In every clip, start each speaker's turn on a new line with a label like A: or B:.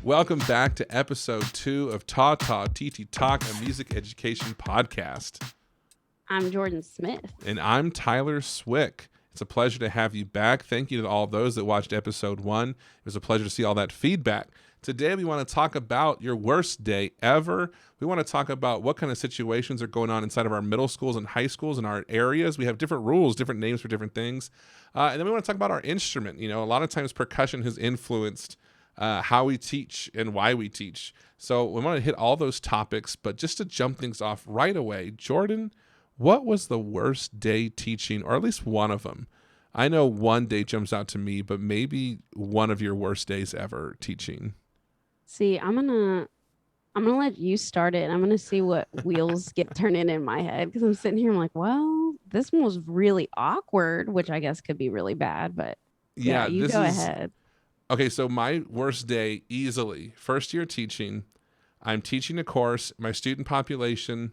A: Welcome back to episode 2 of Ta Titi Talk, a music education podcast.
B: I'm Jordan Smith.
A: And I'm Tyler Swick. It's a pleasure to have you back. Thank you to all those that watched episode 1. It was a pleasure to see all that feedback. Today, we want to talk about your worst day ever. We want to talk about what kind of situations are going on inside of our middle schools and high schools in our areas. We have different rules, different names for different things. And then we want to talk about our instrument. You know, a lot of times percussion has influenced how we teach and why we teach. So we want to hit all those topics, but just to jump things off right away, Jordan, what was the worst day teaching, or at least one of them? I know one day jumps out to me, but maybe one of your worst days ever teaching.
B: See, I'm gonna let you start it. I'm gonna see what wheels get turning in my head, because I'm sitting here, I'm like, well, this one was really awkward, which I guess could be really bad, but yeah, you go ahead.
A: Okay, so my worst day easily, first year teaching. I'm teaching a course. My student population,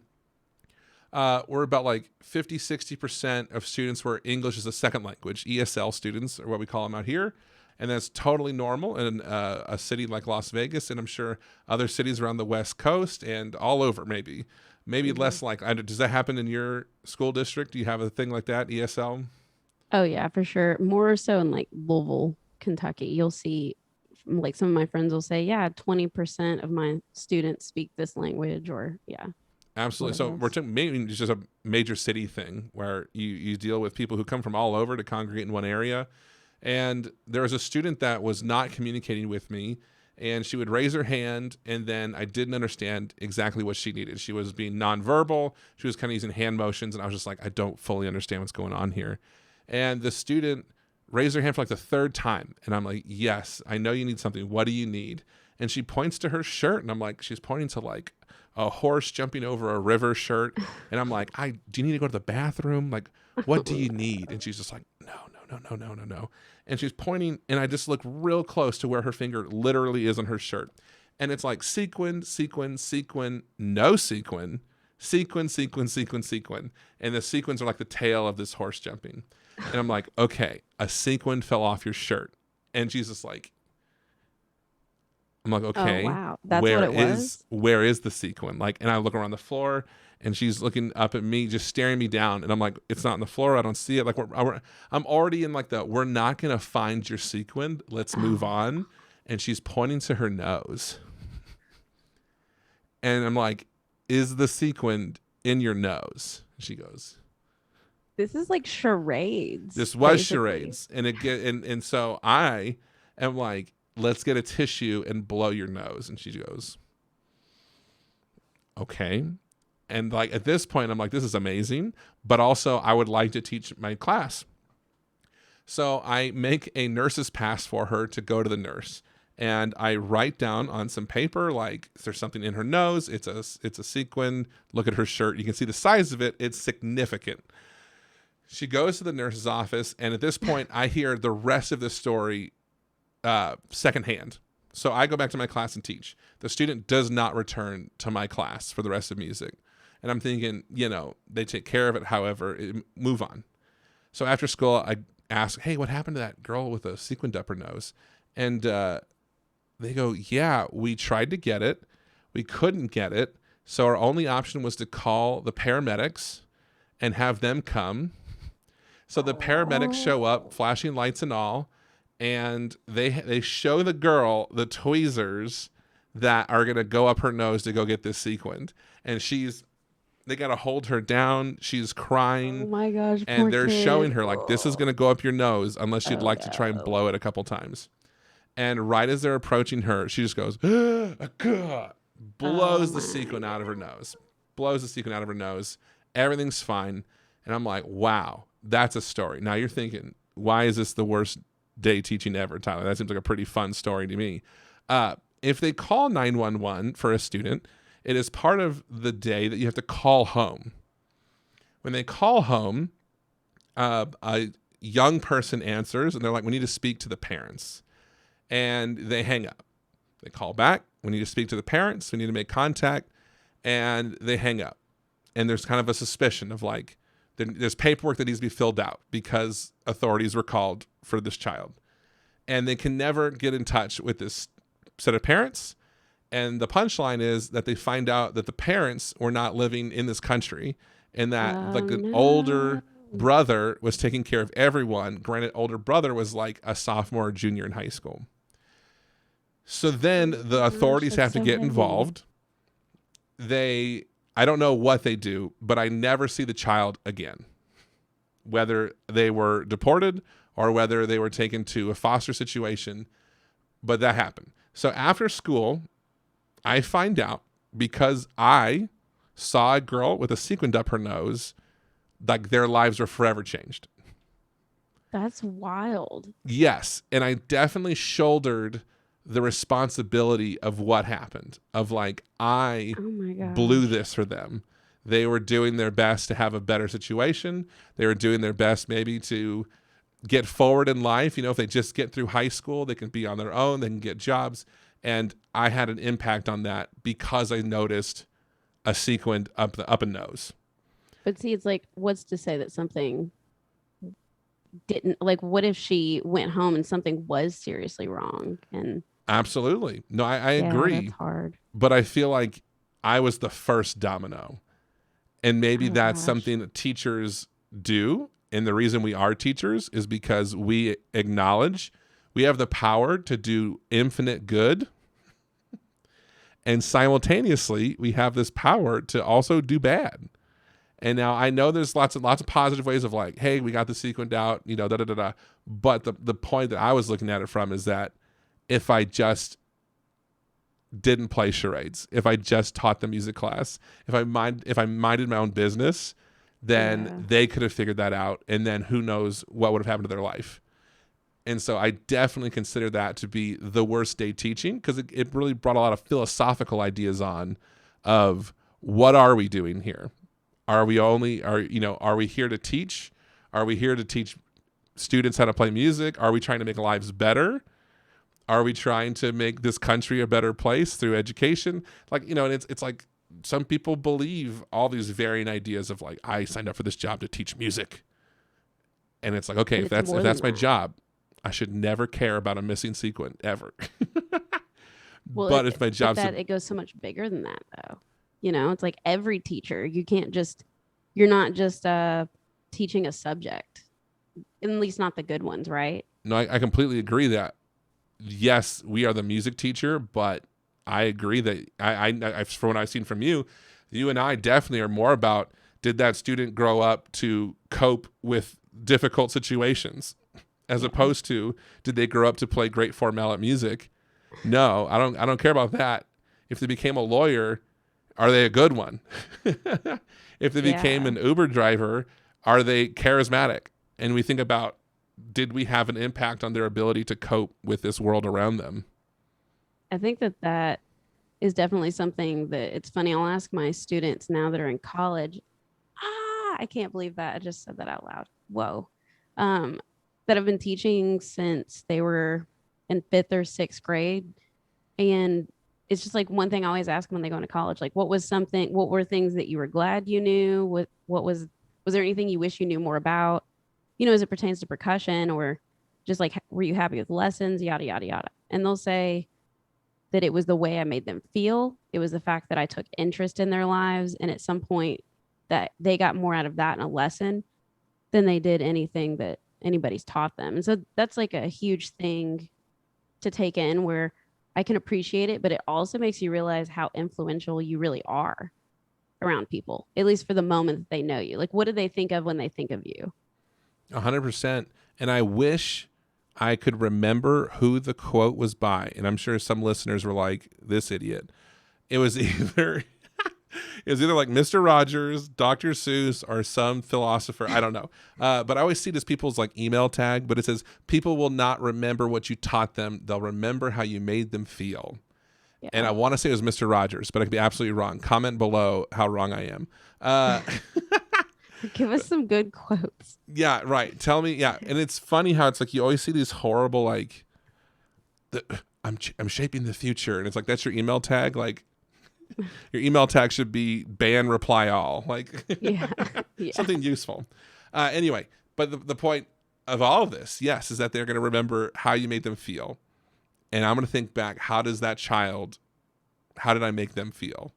A: we're about like 50-60% of students were English as a second language. ESL students are what we call them out here. And that's totally normal in a city like Las Vegas, and I'm sure other cities around the West Coast and all over maybe. Maybe less like, does that happen in your school district? Do you have a thing like that, ESL?
B: Oh yeah, for sure. More so in like Louisville, Kentucky. You'll see, like, some of my friends will say, yeah, 20% of my students speak this language, or yeah.
A: Absolutely. So we're talking maybe it's just a major city thing where you deal with people who come from all over to congregate in one area. And there was a student that was not communicating with me, and she would raise her hand, and then I didn't understand exactly what she needed. She was being nonverbal. She was kind of using hand motions, and I was just like, I don't fully understand what's going on here. And the student raised her hand for like the third time, and I'm like, yes, I know you need something. What do you need? And she points to her shirt, and I'm like, she's pointing to like a horse jumping over a river shirt. And I'm like, do you need to go to the bathroom? Like, what do you need? And she's just like, no. And she's pointing, and I just look real close to where her finger literally is on her shirt. And it's like sequin, no sequin, sequin. And the sequins are like the tail of this horse jumping. And I'm like, okay, a sequin fell off your shirt. And she's just like, I'm like, okay,
B: oh, wow. That's what it was?
A: Where is the sequin? Like, and I look around the floor, and she's looking up at me, just staring me down. And I'm like, it's not on the floor. I don't see it. Like, I'm already in like we're not going to find your sequin. Let's move on. And she's pointing to her nose. And I'm like, is the sequin in your nose? She goes,
B: this is like charades.
A: This was basically charades. And so I am like, let's get a tissue and blow your nose. And she goes, okay. And like at this point, I'm like, this is amazing, but also I would like to teach my class. So I make a nurse's pass for her to go to the nurse, and I write down on some paper, like, is there something in her nose? It's a sequin. Look at her shirt. You can see the size of it. It's significant. She goes to the nurse's office, and at this point, I hear the rest of the story secondhand. So I go back to my class and teach. The student does not return to my class for the rest of music. And I'm thinking, they take care of it. However, move on. So after school, I ask, hey, what happened to that girl with a sequined up her nose? And they go, yeah, we tried to get it. We couldn't get it. So our only option was to call the paramedics and have them come. So the paramedics show up, flashing lights and all. And they show the girl the tweezers that are going to go up her nose to go get this sequined. And they got to hold her down. She's crying.
B: Oh my gosh.
A: And they're showing her like, this is going to go up your nose unless you'd like to try and blow it a couple times. And right as they're approaching her, she just goes, blows the sequin out of her nose. Everything's fine. And I'm like, wow, that's a story. Now you're thinking, why is this the worst day teaching ever, Tyler? That seems like a pretty fun story to me. If they call 911 for a student, it is part of the day that you have to call home. When they call home, a young person answers, and they're like, we need to speak to the parents. And they hang up. They call back. We need to speak to the parents. We need to make contact. And they hang up. And there's kind of a suspicion of like, there's paperwork that needs to be filled out because authorities were called for this child. And they can never get in touch with this set of parents. And the punchline is that they find out that the parents were not living in this country, and that
B: Oh
A: the
B: no.
A: older brother was taking care of everyone. Granted, older brother was like a sophomore or junior in high school. So then the
B: Gosh,
A: authorities
B: that's
A: have to
B: so
A: get
B: heavy.
A: involved. I don't know what they do, but I never see the child again. Whether they were deported or whether they were taken to a foster situation, but that happened. So after school, I find out because I saw a girl with a sequin up her nose, like their lives were forever changed.
B: That's wild.
A: Yes. And I definitely shouldered the responsibility of what happened, of like, I
B: Oh my
A: blew
B: gosh.
A: this for them. They were doing their best to have a better situation. They were doing their best maybe to get forward in life. You know, if they just get through high school, they can be on their own, they can get jobs. And I had an impact on that because I noticed a sequin up a nose.
B: But see, it's like, what's to say that something didn't, like, what if she went home and something was seriously wrong? And
A: Absolutely. No, I
B: yeah, that's
A: agree.
B: hard.
A: But I feel like I was the first domino. And maybe
B: Oh
A: that's
B: gosh.
A: something that teachers do. And the reason we are teachers is because we acknowledge we have the power to do infinite good. And simultaneously, we have this power to also do bad. And now I know there's lots of positive ways of like, hey, we got the sequined out, you know, da da da da. But the point that I was looking at it from is that if I just didn't play charades, if I just taught the music class, if I minded my own business, then
B: Yeah.
A: they could have figured that out, and then who knows what would have happened to their life. And so I definitely consider that to be the worst day teaching, because it really brought a lot of philosophical ideas on of what are we doing here? Are we here to teach? Are we here to teach students how to play music? Are we trying to make lives better? Are we trying to make this country a better place through education? Like, you know, and it's like some people believe all these varying ideas of like, I signed up for this job to teach music. And it's like, okay,
B: And
A: if
B: it's more than
A: that's my
B: that.
A: job, I should never care about a missing sequin ever.
B: Well,
A: But if my
B: but
A: job's
B: that it goes so much bigger than that though. You know, it's like every teacher, you can't just, you're not just teaching a subject, at least not the good ones, right?
A: no, I completely agree that yes, we are the music teacher, but I agree that from what I've seen from you, you and I definitely are more about, did that student grow up to cope with difficult situations, as
B: Yeah.
A: opposed to, did they grow up to play great four mallet music? No, I don't care about that. If they became a lawyer, are they a good one? If they became
B: Yeah.
A: an Uber driver, are they charismatic? And we think about, did we have an impact on their ability to cope with this world around them?
B: I think that that is definitely something that it's funny. I'll ask my students now that are in college. I can't believe that. I just said that out loud. Whoa. Um, that I've been teaching since they were in fifth or sixth grade. And it's just like one thing I always ask them when they go into college, like what were things that you were glad you knew? What was there anything you wish you knew more about? You know, as it pertains to percussion, or just like, were you happy with lessons? Yada, yada, yada. And they'll say that it was the way I made them feel. It was the fact that I took interest in their lives. And at some point that they got more out of that in a lesson than they did anything that anybody's taught them. And so that's like a huge thing to take in, where I can appreciate it, but it also makes you realize how influential you really are around people, at least for the moment that they know you. Like, what do they think of when they think of you?
A: 100%. And I wish I could remember who the quote was by. And I'm sure some listeners were like, this idiot. It was either like Mr. Rogers, Dr. Seuss, or some philosopher. I don't know. But I always see this people's like email tag, but it says, people will not remember what you taught them. They'll remember how you made them feel. And
B: Yeah.
A: I want to say it was Mr. Rogers, but I could be absolutely wrong. Comment below how wrong I am.
B: Give us some good quotes.
A: Yeah, right. Tell me. Yeah. And it's funny how it's like, you always see these horrible, like, I'm shaping the future. And it's like, that's your email tag. Like, your email tag should be ban reply all, like
B: Yeah. Yeah.
A: something useful. Anyway, but the point of all of this, yes, is that they're going to remember how you made them feel. And I'm going to think back, how did I make them feel?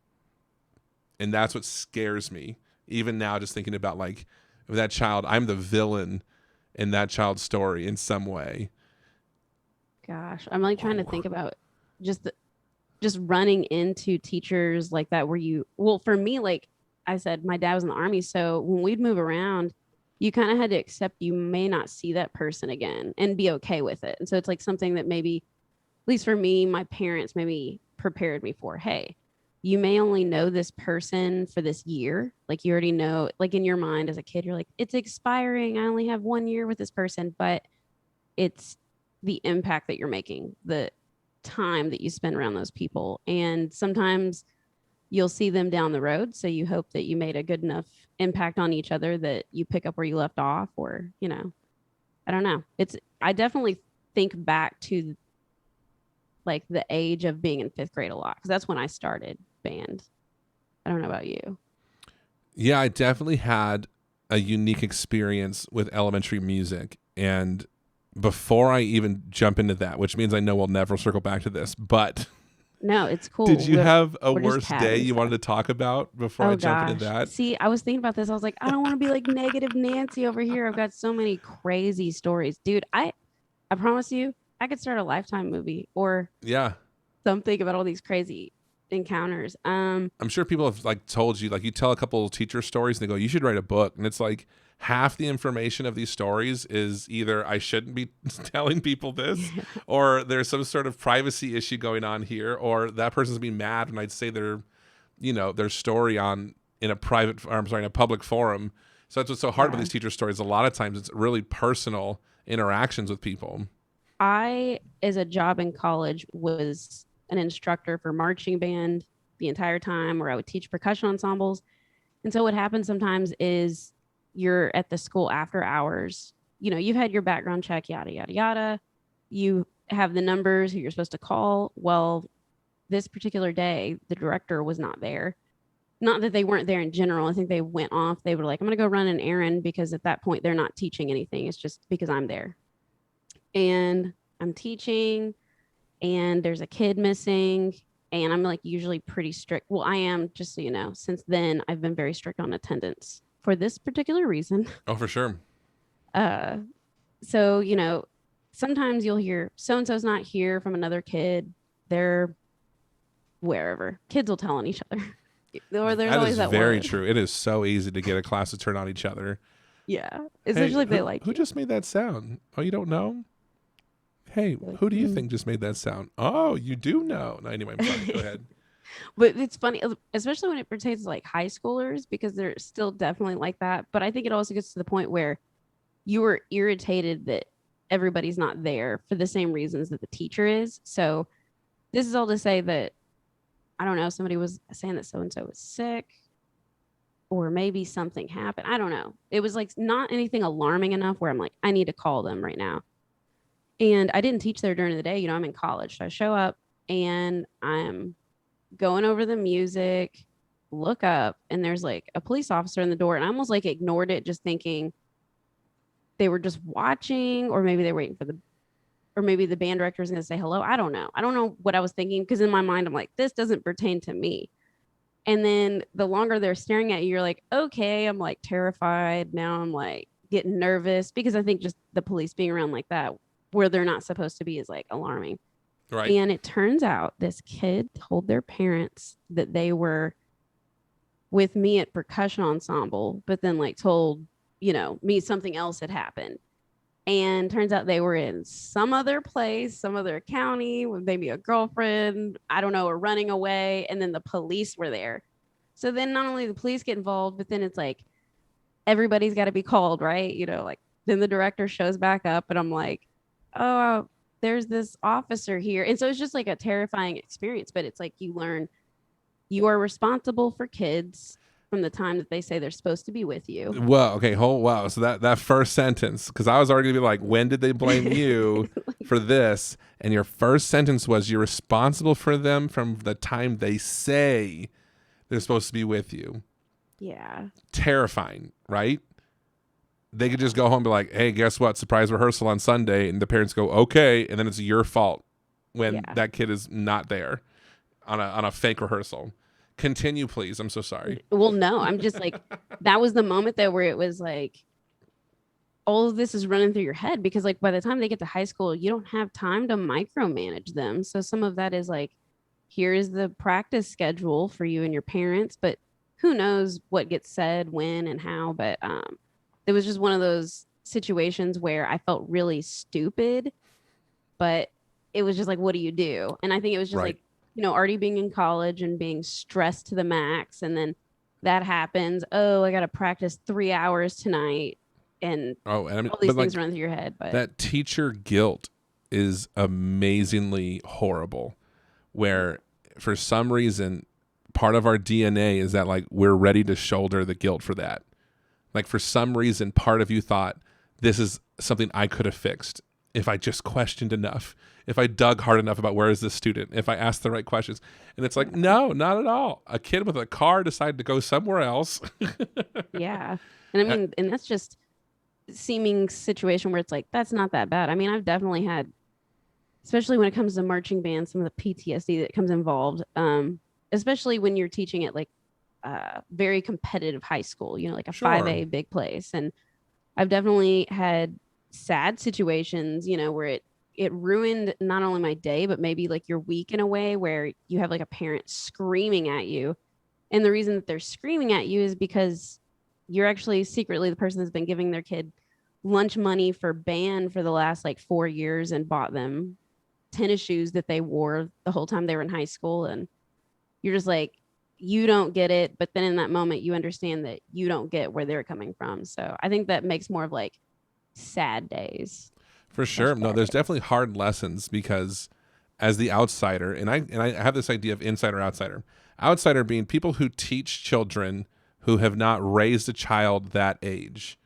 A: And that's what scares me. Even now, just thinking about like that child, I'm the villain in that child's story in some way.
B: Gosh, I'm like trying to think about just just running into teachers like that where well, for me, like I said, my dad was in the army, so when we'd move around, you kind of had to accept you may not see that person again and be okay with it. And so it's like something that maybe, at least for me, my parents maybe prepared me for. Hey, you may only know this person for this year. Like you already know, like in your mind as a kid, you're like, it's expiring. I only have 1 year with this person, but it's the impact that you're making, the time that you spend around those people. And sometimes you'll see them down the road. So you hope that you made a good enough impact on each other that you pick up where you left off, or, I don't know. I definitely think back to like the age of being in 5th grade a lot because that's when I started band. I don't know about you.
A: Yeah, I definitely had a unique experience with elementary music. And before I even jump into that, which means I know we'll never circle back to this, but
B: no, it's cool.
A: Did you have a
B: we're just
A: worst day
B: having
A: you
B: stuff.
A: wanted to talk about before I jump into that?
B: See, I was thinking about this. I was like, I don't want to be like negative Nancy over here. I've got so many crazy stories. Dude, I promise you, I could start a Lifetime movie or
A: Yeah.
B: something about all these crazy encounters.
A: I'm sure people have like told you, like you tell a couple of teacher stories and they go, you should write a book. And it's like half the information of these stories is either I shouldn't be telling people this, or there's some sort of privacy issue going on here, or that person's being mad when I'd say their story in a public forum. So that's what's so hard about these teacher stories. A lot of times it's really personal interactions with people.
B: I, as a job in college, was an instructor for marching band the entire time, where I would teach percussion ensembles. And so what happens sometimes is you're at the school after hours. You've had your background check, yada, yada, yada. You have the numbers who you're supposed to call. Well, this particular day, the director was not there. Not that they weren't there in general. I think they went off. They were like, I'm going to go run an errand, because at that point, they're not teaching anything. It's just because I'm there. And I'm teaching, and there's a kid missing. And I'm like usually pretty strict. Well, I am, just so you know. Since then, I've been very strict on attendance for this particular reason.
A: Oh, for sure.
B: So, sometimes you'll hear so-and-so's not here from another kid. They're wherever. Kids will tell on each other. Or there's always that
A: very
B: one.
A: true. It is so easy to get a class to turn on each other.
B: Yeah. Especially if they like
A: who
B: you.
A: just made that sound? Oh, you don't know? Hey, who do you think just made that sound? Oh, you do know. No, anyway, I'm sorry. Go ahead.
B: But it's funny, especially when it pertains to like high schoolers, because they're still definitely like that. But I think it also gets to the point where you were irritated that everybody's not there for the same reasons that the teacher is. So this is all to say that, I don't know, somebody was saying that so-and-so was sick, or maybe something happened. I don't know. It was like not anything alarming enough where I'm like, I need to call them right now. And I didn't teach there during the day. I'm in college. So I show up and I'm going over the music, look up, and there's like a police officer in the door. And I almost like ignored it, just thinking they were just watching, or maybe they were waiting or maybe the band director is going to say hello. I don't know. I don't know what I was thinking, because in my mind, I'm like, this doesn't pertain to me. And then the longer they're staring at you, you're like, okay, I'm like terrified. Now I'm like getting nervous, because I think just the police being around like that, where they're not supposed to be, is like alarming.
A: Right.
B: And it turns out this kid told their parents that they were with me at percussion ensemble, but then like told, me something else had happened. And turns out they were in some other place, some other county with maybe a girlfriend, I don't know, or running away. And then the police were there. So then not only the police get involved, but then it's like everybody's got to be called, right? Like then the director shows back up, and I'm like, oh, there's this officer here. And so it's just like a terrifying experience, but it's like you learn you are responsible for kids from the time that they say they're supposed to be with you.
A: Well, okay, wow. So that first sentence, because I was already gonna be like, when did they blame you for this? And your first sentence was, you're responsible for them from the time they say they're supposed to be with you.
B: Yeah.
A: Terrifying, right? They could just go home and be like, hey, guess what? Surprise rehearsal on Sunday. And the parents go, okay. And then it's your fault. when
B: Yeah.
A: that kid is not there on a fake rehearsal. Continue, please. I'm so sorry.
B: Well, no, I'm just like, that was the moment though where it was like, all of this is running through your head because like by the time they get to high school, you don't have time to micromanage them. So some of that is like, here's the practice schedule for you and your parents, but who knows what gets said, when and how. But it was just one of those situations where I felt really stupid, but it was just like, what do you do? And I think it was just
A: Right.
B: like, already being in college and being stressed to the max. And then that happens. Oh, I got to practice 3 hours tonight. And
A: Oh, and I mean,
B: all these
A: but
B: things
A: like
B: run through your head. But
A: that teacher guilt is amazingly horrible, where for some reason, part of our DNA is that like we're ready to shoulder the guilt for that. Like for some reason, part of you thought this is something I could have fixed if I just questioned enough, if I dug hard enough about where is this student, if I asked the right questions. And it's like, no, not at all. A kid with a car decided to go somewhere else.
B: yeah. And I mean, and that's just seeming situation where it's like, that's not that bad. I mean, I've definitely had, especially when it comes to marching band, some of the PTSD that comes involved, especially when you're teaching at like very competitive high school, like a
A: Sure.
B: 5A big place. And I've definitely had sad situations, where it ruined not only my day, but maybe like your week in a way where you have like a parent screaming at you. And the reason that they're screaming at you is because you're actually secretly the person that's been giving their kid lunch money for band for the last like 4 years and bought them tennis shoes that they wore the whole time they were in high school. And you're just like, you don't get it. But then in that moment, you understand that you don't get where they're coming from. So I think that makes more of like sad days.
A: For sure. No,
B: bad
A: there's
B: days.
A: definitely hard lessons because as the outsider, and I have this idea of insider outsider. Outsider being people who teach children who have not raised a child that age.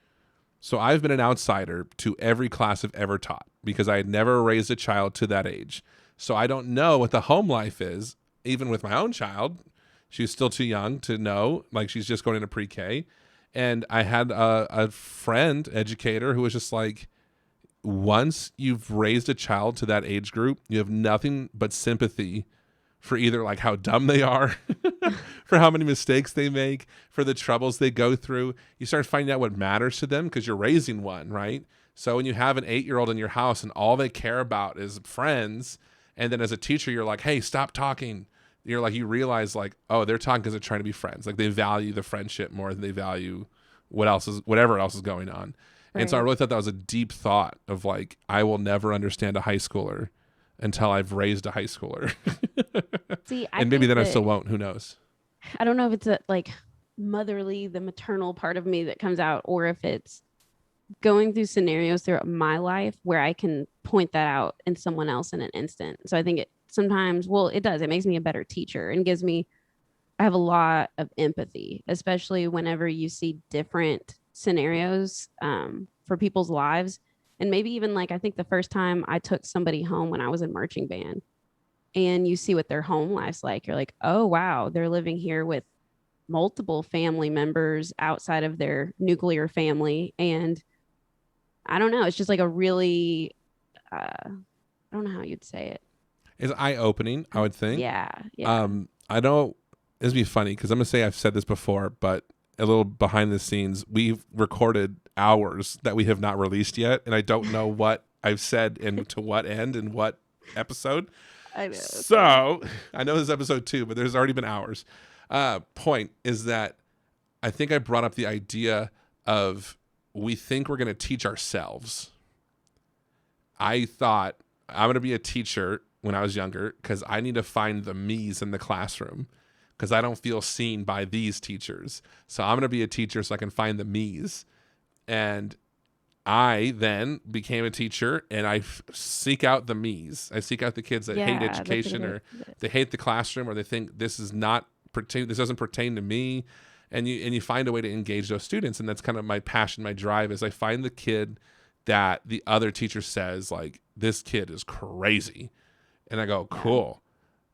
A: So I've been an outsider to every class I've ever taught because I had never raised a child to that age. So I don't know what the home life is, even with my own child. She's still too young to know, like she's just going into pre-K. And I had a friend, educator, who was just like, once you've raised a child to that age group, you have nothing but sympathy for either like how dumb they are, for how many mistakes they make, for the troubles they go through. You start finding out what matters to them because you're raising one, right? So when you have an 8-year-old in your house and all they care about is friends, and then as a teacher, you're like, hey, stop talking. You're like, you realize like, oh, they're talking because they're trying to be friends. Like they value the friendship more than they value whatever else is going on.
B: Right.
A: And so I really thought that was a deep thought of like, I will never understand a high schooler until I've raised a high schooler.
B: See,
A: and maybe then I still won't. Who knows?
B: I don't know if it's a like motherly, the maternal part of me that comes out, or if it's going through scenarios throughout my life where I can point that out in someone else in an instant. So I think it sometimes, well, it does. It makes me a better teacher and I have a lot of empathy, especially whenever you see different scenarios for people's lives. And maybe even like, I think the first time I took somebody home when I was in marching band and you see what their home life's like, you're like, oh, wow, they're living here with multiple family members outside of their nuclear family. And I don't know, it's just like a really, I don't know how you'd say it.
A: It's eye-opening, I would think.
B: Yeah.
A: I don't, this would be funny because I'm going to say I've said this before, but a little behind the scenes, we've recorded hours that we have not released yet. And I don't know what I've said and to what end and what episode.
B: I know.
A: So I know this is episode 2, but there's already been hours. Point is that I think I brought up the idea of we think we're going to teach ourselves. I thought I'm going to be a teacher when I was younger because I need to find the me's in the classroom because I don't feel seen by these teachers. So I'm going to be a teacher so I can find the me's. And I then became a teacher and I seek out the me's. I seek out the kids that hate education or they hate the classroom or they think this doesn't pertain to me. And you find a way to engage those students. And that's kind of my passion, my drive is I find the kid that the other teacher says like, this kid is crazy. And I go, cool.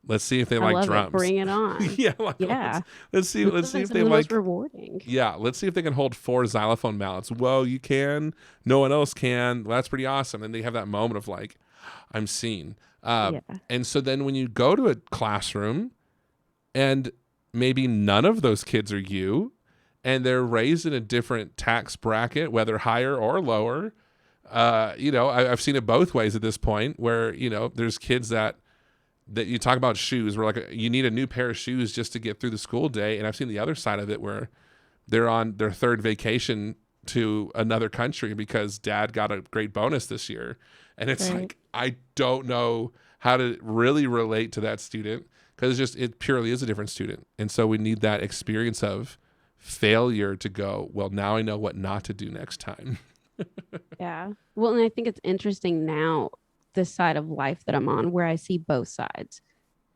A: Let's see if they like drums.
B: Bring it on.
A: Yeah. Let's see if they like
B: rewarding.
A: Yeah. Let's see if they can hold 4 xylophone mallets. Whoa, you can. No one else can. Well, that's pretty awesome. And they have that moment of like, I'm seen. Uh,
B: Yeah.
A: and so then when you go to a classroom and maybe none of those kids are you, and they're raised in a different tax bracket, whether higher or lower. I've seen it both ways at this point, where there's kids that you talk about shoes, where like you need a new pair of shoes just to get through the school day, and I've seen the other side of it where they're on their third vacation to another country because dad got a great bonus this year, and it's
B: Right.
A: like I don't know how to really relate to that student because it purely is a different student, and so we need that experience of failure to go, well, now I know what not to do next time.
B: Yeah. Well, and I think it's interesting now, this side of life that I'm on, where I see both sides.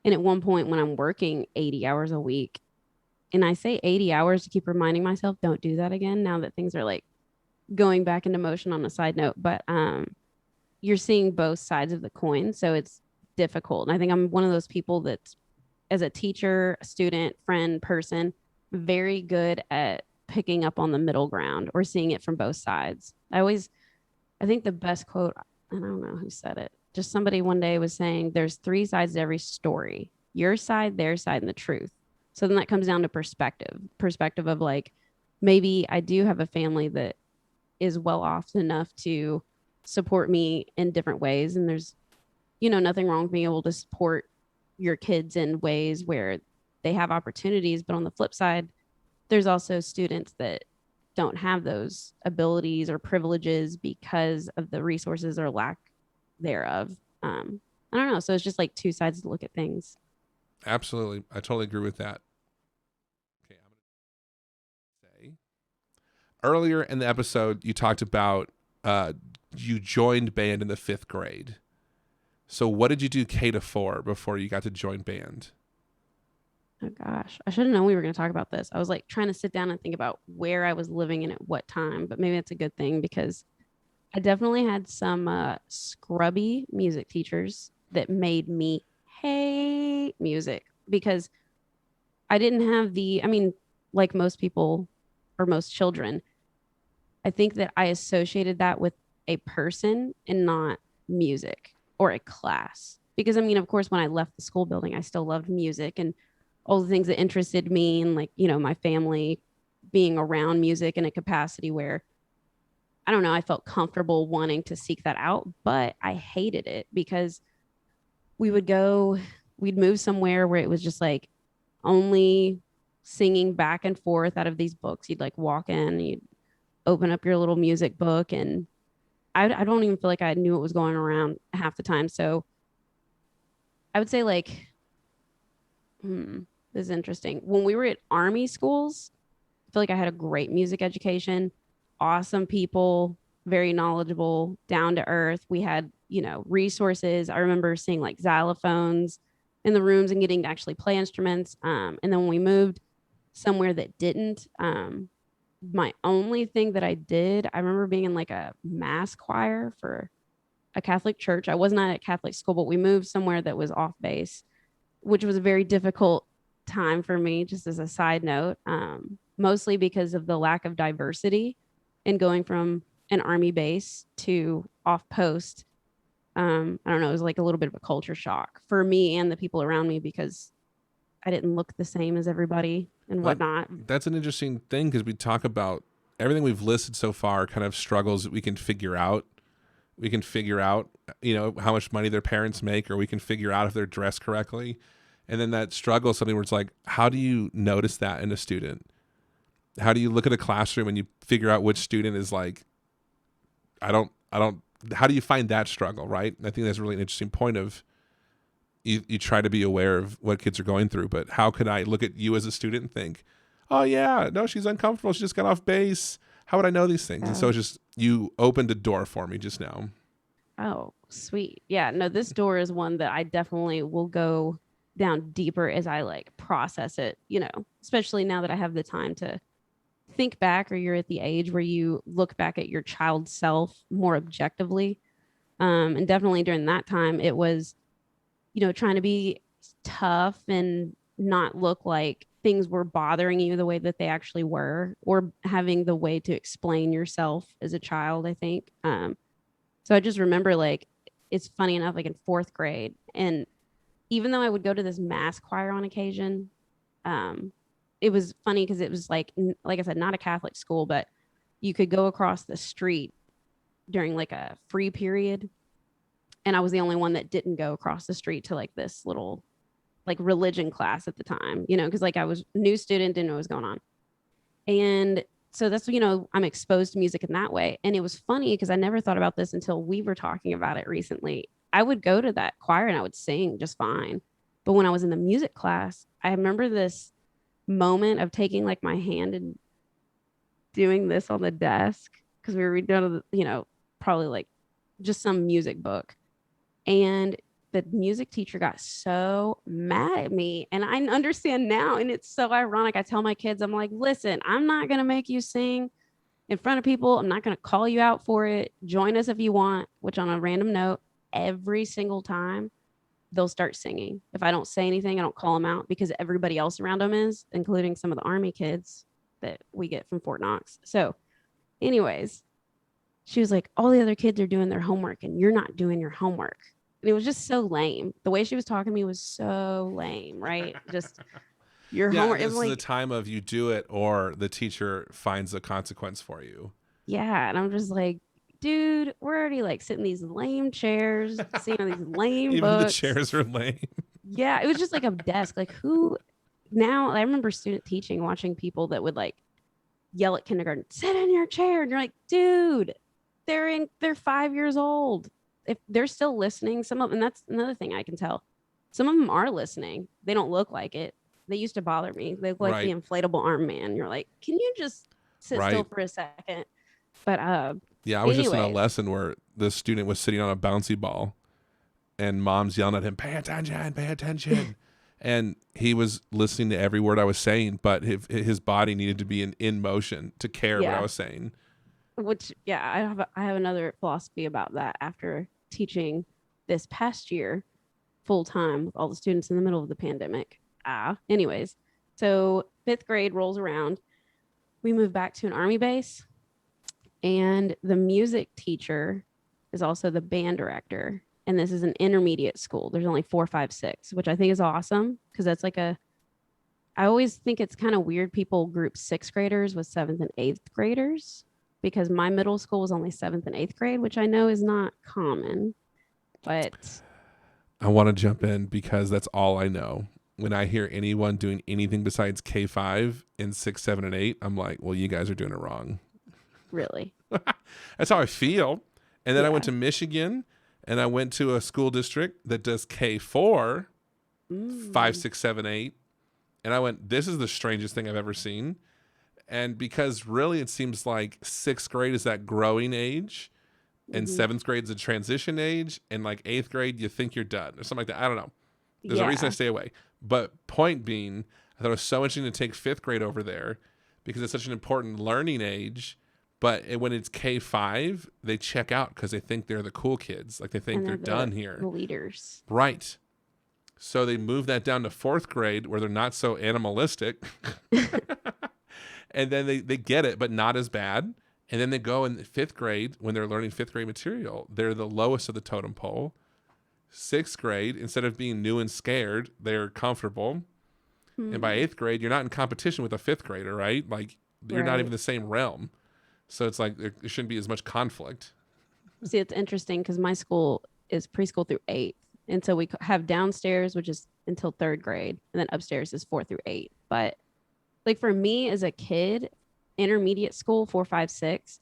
B: And at one point, when I'm working 80 hours a week, and I say 80 hours to keep reminding myself, don't do that again now that things are like going back into motion on a side note. But you're seeing both sides of the coin. So it's difficult. And I think I'm one of those people that's, as a teacher, student, friend, person, very good at picking up on the middle ground or seeing it from both sides. I think the best quote, I don't know who said it, just somebody one day was saying there's three sides to every story: your side, their side, and the truth. So then that comes down to perspective of like, maybe I do have a family that is well off enough to support me in different ways. And there's, nothing wrong with being able to support your kids in ways where they have opportunities. But on the flip side, there's also students that don't have those abilities or privileges because of the resources or lack thereof. I don't know. So it's just like two sides to look at things.
A: Absolutely. I totally agree with that. Okay, I'm going to say earlier in the episode, you talked about you joined band in the 5th grade. So what did you do K to 4 before you got to join band?
B: Oh gosh, I should have known we were going to talk about this. I was like trying to sit down and think about where I was living and at what time, but maybe it's a good thing because I definitely had some scrubby music teachers that made me hate music because I didn't have I mean, like most people or most children, I think that I associated that with a person and not music or a class. Because I mean, of course, when I left the school building, I still loved music and all the things that interested me, and like, my family being around music in a capacity where I don't know, I felt comfortable wanting to seek that out, but I hated it because we would go, we'd move somewhere where it was just like only singing back and forth out of these books. You'd like walk in, you'd open up your little music book, and I don't even feel like I knew what was going around half the time. So I would say like, this is interesting. When we were at army schools, I feel like I had a great music education, awesome people, very knowledgeable, down to earth. We had, resources. I remember seeing like xylophones in the rooms and getting to actually play instruments. And then when we moved somewhere that didn't, my only thing that I did, I remember being in like a mass choir for a Catholic church. I was not at Catholic school, but we moved somewhere that was off base, which was a very difficult time for me, just as a side note, mostly because of the lack of diversity and going from an army base to off post. I don't know, it was like a little bit of a culture shock for me and the people around me because I didn't look the same as everybody and
A: Like,
B: whatnot.
A: that's an interesting thing because we talk about everything we've listed so far, kind of struggles that we can figure out. We can figure out, how much money their parents make, or we can figure out if they're dressed correctly. And then that struggle is something where it's like, how do you notice that in a student? How do you look at a classroom and you figure out which student is like, I don't, how do you find that struggle, right? And I think that's really an interesting point of you try to be aware of what kids are going through, but how could I look at you as a student and think, oh yeah, no, she's uncomfortable. She just got off base. How would I know these things? And so it's just, you opened a door for me just now.
B: Oh, sweet. Yeah, no, this door is one that I definitely will go down deeper as I like process it, especially now that I have the time to think back, or you're at the age where you look back at your child self more objectively. And definitely during that time, it was, trying to be tough and not look like things were bothering you the way that they actually were, or having the way to explain yourself as a child, I think. So I just remember like it's funny enough, like in fourth grade. And even though I would go to this mass choir on occasion, um, it was funny because it was like I said, not a Catholic school, but you could go across the street during like a free period. And I was the only one that didn't go across the street to like this little like religion class at the time, because like I was a new student, didn't know what was going on. And so that's, I'm exposed to music in that way. And it was funny because I never thought about this until we were talking about it recently. I would go to that choir and I would sing just fine. But when I was in the music class, I remember this moment of taking like my hand and doing this on the desk because we were reading, probably like just some music book. And the music teacher got so mad at me. And I understand now. And it's so ironic. I tell my kids, I'm like, listen, I'm not going to make you sing in front of people. I'm not going to call you out for it. Join us if you want, which on a random note, every single time they'll start singing. If I don't say anything, I don't call them out because everybody else around them is, including some of the Army kids that we get from Fort Knox. So, anyways, she was like, all the other kids are doing their homework and you're not doing your homework. And it was just so lame. The way she was talking to me was so lame, right? Just your
A: Yeah,
B: homework.
A: this
B: I'm
A: is the
B: like,
A: time of you do it or the teacher finds a consequence for you.
B: yeah. And I'm just like, dude, we're already like sitting in these lame chairs, seeing all these lame
A: Even the
B: books.
A: chairs are lame.
B: Yeah, it was just like a desk. Like who now I remember student teaching, watching people that would like yell at kindergarten, sit in your chair. And you're like, dude, they're 5 years old. If they're still listening, some of, and that's another thing I can tell. Some of them are listening. They don't look like it. They used to bother me. They look like the
A: Right.
B: inflatable arm man. You're like, can you just sit still
A: Right.
B: for a second? But
A: Yeah, I was just in a
B: anyways,
A: lesson where the student was sitting on a bouncy ball and mom's yelling at him, pay attention, pay attention. And he was listening to every word I was saying, but his body needed to be in motion to care what I
B: yeah,
A: was saying.
B: which yeah, I have another philosophy about that after teaching this past year full time with all the students in the middle of the pandemic. Anyways, so fifth grade rolls around. We move back to an Army base, and the music teacher is also the band director. And this is an intermediate school. There's only 4, 5, 6, which I think is awesome because that's like I always think it's kind of weird people group sixth graders with seventh and eighth graders because my middle school was only seventh and eighth grade, which I know is not common, but
A: I want to jump in because that's all I know. When I hear anyone doing anything besides K5 in 6, 7, and 8, I'm like, well, you guys are doing it wrong.
B: really,
A: That's how I feel. And then I went
B: yeah.
A: to Michigan and I went to a school district that does K4, 5,
B: Mm.
A: 6, 7, 8. And I went, this is the strangest thing I've ever seen. And because really it seems like sixth grade is that growing age and
B: Hmm.
A: seventh grade is a transition age. And like eighth grade, you think you're done or something like that. I don't know. There's a reason I
B: Yeah.
A: stay away. But point being, I thought it was so interesting to take fifth grade over there because it's such an important learning age. But when it's K5, they check out because they think they're the cool kids. Like they think
B: And
A: they're
B: they're
A: done
B: the
A: here.
B: leaders.
A: Right. So they move that down to fourth grade where they're not so animalistic. And then they get it, but not as bad. And then they go in fifth grade when they're learning fifth grade material. They're the lowest of the totem pole. Sixth grade, instead of being new and scared, they're comfortable. And by
B: Hmm.
A: eighth grade, you're not in competition with a fifth grader, right? Like you're not even
B: Right.
A: the same realm. So it's like there shouldn't be as much conflict.
B: See, it's interesting because my school is preschool through eighth. And so we have downstairs, which is until third grade, and then upstairs is 4 through 8. But like for me as a kid, intermediate school, 4, 5, 6,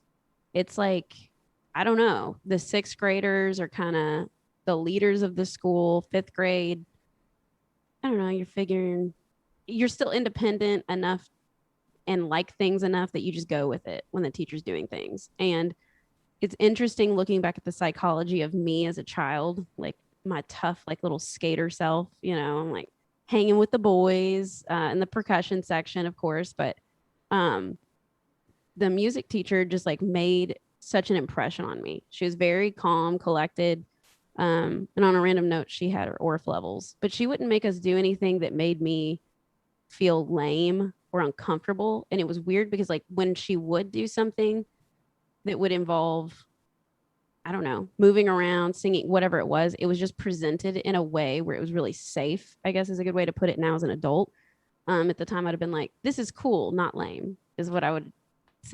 B: it's like, I don't know, the sixth graders are kind of the leaders of the school. Fifth grade, I don't know, you're figuring you're still independent enough and like things enough that you just go with it when the teacher's doing things. And it's interesting looking back at the psychology of me as a child, like my tough, like little skater self, I'm like hanging with the boys in the percussion section, of course. But um, the music teacher just like made such an impression on me. She was very calm, collected. And on a random note, she had her ORF levels, but she wouldn't make us do anything that made me feel lame or uncomfortable. And it was weird because like when she would do something that would involve, I don't know, moving around, singing, whatever it was. It was just presented in a way where it was really safe, I guess is a good way to put it now as an adult. At the time, I'd have been like, this is cool, not lame, is what I would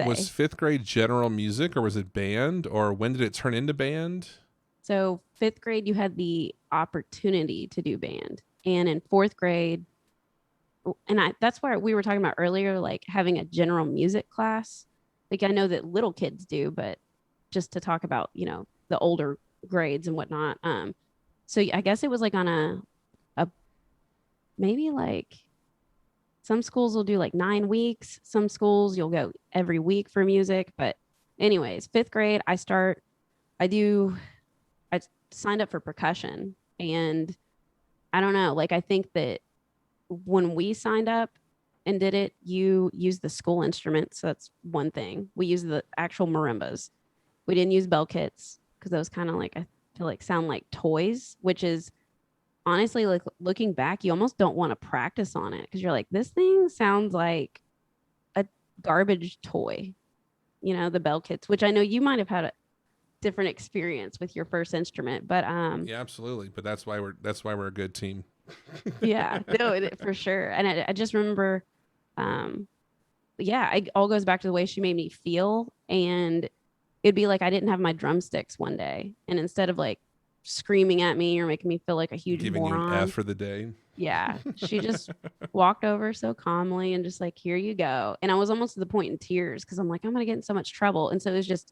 A: Was
B: say.
A: fifth grade general music or was it band? Or when did it turn into band?
B: So, fifth grade, you had the opportunity to do band. And in fourth grade, and that's where we were talking about earlier, like having a general music class. Like I know that little kids do, but just to talk about, the older grades and whatnot. So I guess it was like on a maybe like some schools will do like 9 weeks. Some schools you'll go every week for music. But anyways, fifth grade, I do, I signed up for percussion. And I don't know, like I think that when we signed up and did it, you use the school instruments. So that's one thing. We use the actual marimbas. We didn't use bell kits because those kind of like, I feel like sound like toys, which is honestly, like looking back, you almost don't want to practice on it because you're like, this thing sounds like a garbage toy, the bell kits, which I know you might have had a different experience with your first instrument, but
A: Yeah, absolutely. But that's why we're a good team.
B: yeah, no, for sure. And I just remember, um, yeah, it all goes back to the way she made me feel. And it'd be like I didn't have my drumsticks one day. And instead of like screaming at me or making me feel like a huge
A: Giving you an F
B: moron,
A: for the day.
B: yeah, she just walked over so calmly and just like, here you go. And I was almost to the point in tears because I'm like, I'm gonna get in so much trouble. And so it was just,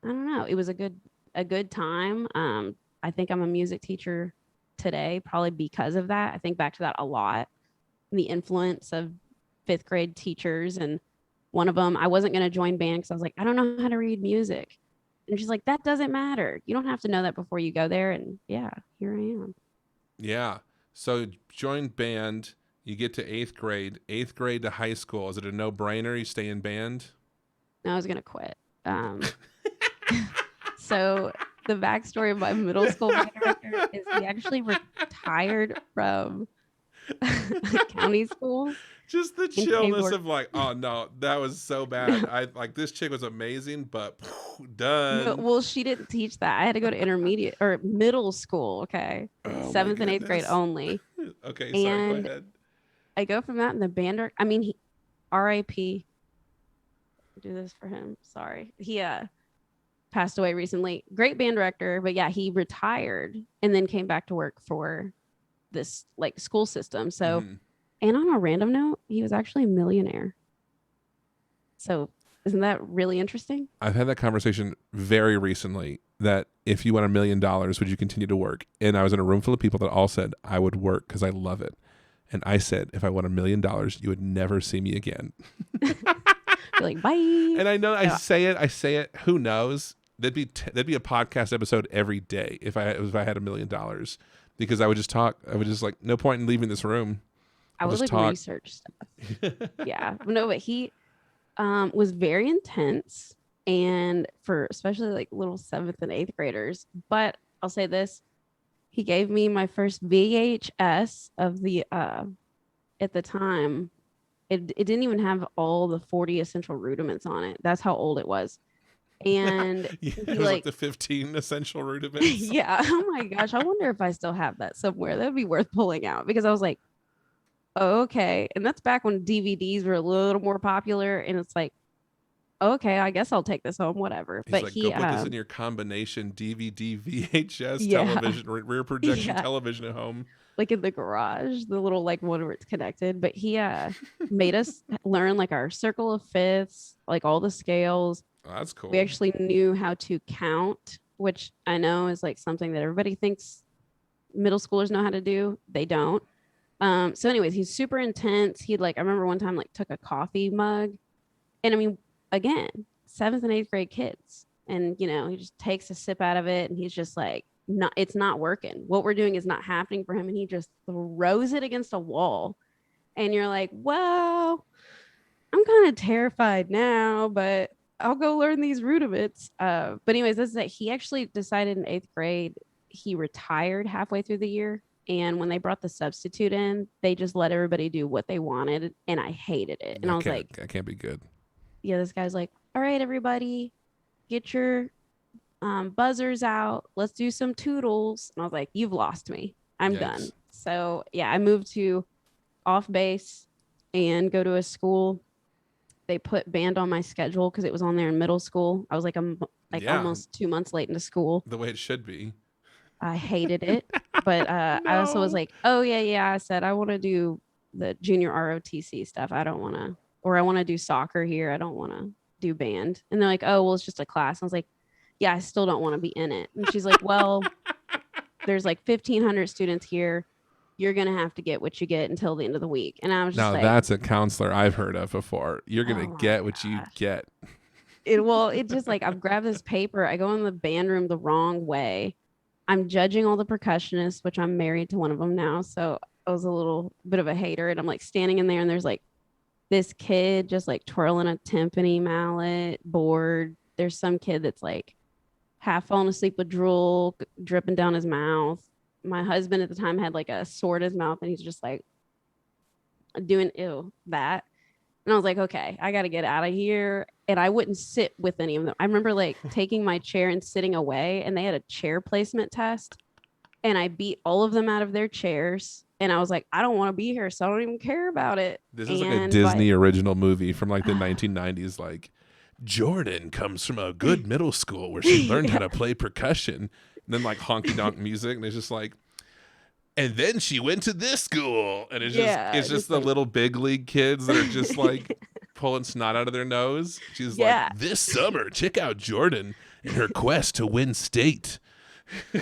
B: I don't know, it was a good time. I think I'm a music teacher today, probably because of that. I think back to that a lot. The influence of fifth grade teachers. And one of them, I wasn't going to join band because I was like, I don't know how to read music. And she's like, that doesn't matter. You don't have to know that before you go there. And yeah, here I am.
A: Yeah. So join band. You get to eighth grade to high school. Is it a no-brainer? You stay in band?
B: I was going to quit. So the backstory of my middle school band director is he actually retired from county school
A: Just the
B: and came to
A: chillness
B: work.
A: of like, oh no, that was so bad. I like this chick was amazing, but
B: No,
A: done.
B: well, she didn't teach that. I had to go to intermediate or middle school. Okay.
A: Oh my
B: Seventh and eighth grade
A: goodness.
B: only.
A: Okay, sorry, go
B: And
A: ahead.
B: I go from that in the band. I mean, RIP. Do this for him. Sorry. He passed away recently. Great band director, but yeah, he retired and then came back to work for this like school system. So,
A: Mhm.
B: and on a random note, he was actually a millionaire. So, isn't that really interesting?
A: I've had that conversation very recently that if you won $1 million, would you continue to work? And I was in a room full of people that all said I would work because I love it. And I said, if I won $1 million, you would never see me again.
B: You're like, bye.
A: And I know I
B: No,
A: say it. Who knows? There'd be a podcast episode every day if I had $1 million, because I would just talk. I would just like, no point in leaving this room.
B: I
A: I'll
B: would
A: just
B: like
A: talk.
B: research stuff. Yeah. No, but he was very intense and for especially like little seventh and eighth graders. But I'll say this, he gave me my first VHS of the at the time. It didn't even have all the 40 essential rudiments on it. That's how old it was. And
A: Yeah,
B: he
A: it was like
B: like
A: the 15 essential rudiments.
B: yeah, oh my gosh, I wonder if I still have that somewhere. That'd be worth pulling out because I was like, oh, okay. And that's back when DVDs were a little more popular and it's like, okay, I guess I'll take this home, whatever.
A: He's
B: But
A: like, go
B: he,
A: put this in your combination DVD, VHS,
B: yeah,
A: television, rear projection
B: yeah,
A: television at home.
B: like in the garage, the little like one where it's connected. But he made us learn like our circle of fifths, like all the scales.
A: Oh, that's
B: We
A: cool.
B: actually knew how to count, which I know is like something that everybody thinks middle schoolers know how to do. They don't. So anyways, he's super intense. He'd like, I remember one time like took a coffee mug. And I mean, again, seventh and eighth grade kids. And he just takes a sip out of it and he's just like, not, it's not working. What we're doing is not happening for him. And he just throws it against a wall. And you're like, well, I'm kind of terrified now, but I'll go learn these rudiments. But anyways, this is that he actually decided in eighth grade, he retired halfway through the year. And when they brought the substitute in, they just let everybody do what they wanted. And I hated it. And I was like,
A: That can't be good.
B: yeah, this guy's like, all right, everybody, get your buzzers out. Let's do some toodles. And I was like, you've lost me. I'm done.
A: Yikes.
B: So yeah, I moved to off base and go to a school. They put band on my schedule because it was on there in middle school. I was like
A: Yeah,
B: almost 2 months late into school.
A: the way it should be.
B: I hated it, but I also was
A: No.
B: like, oh yeah. I said I want to do the junior ROTC stuff. I don't want to, or I want to do soccer here. I don't want to do band. And they're like, oh well, it's just a class. I was like, yeah, I still don't want to be in it. And she's like, well, there's like 1,500 students here. You're gonna have to get what you get until the end of the week. And I was just
A: Now
B: like,
A: that's a counselor I've heard of before. You're gonna
B: oh my
A: get what you
B: gosh.
A: get.
B: It just like I've grabbed this paper. I go in the band room the wrong way. I'm judging all the percussionists, which I'm married to one of them now. So I was a little bit of a hater. And I'm like standing in there and there's like this kid just like twirling a timpani mallet board. There's some kid that's like half falling asleep with drool dripping down his mouth. My husband at the time had like a sword in his mouth and he's just like doing that. And I was like, okay, I got to get out of here. And I wouldn't sit with any of them. I remember like taking my chair and sitting away, and they had a chair placement test. And I beat all of them out of their chairs. And I was like, I don't want to be here. So I don't even care about it.
A: This is like a
B: And
A: Disney original movie from like the 1990s. Like, Jordan comes from a good middle school where she learned how to play percussion. And then like honky donk music. And it's just like, and then she went to this school. And it's just the
B: like,
A: little big league kids that are just like pulling snot out of their nose. She's
B: yeah.
A: like, this summer, check out Jordan in her quest to win state.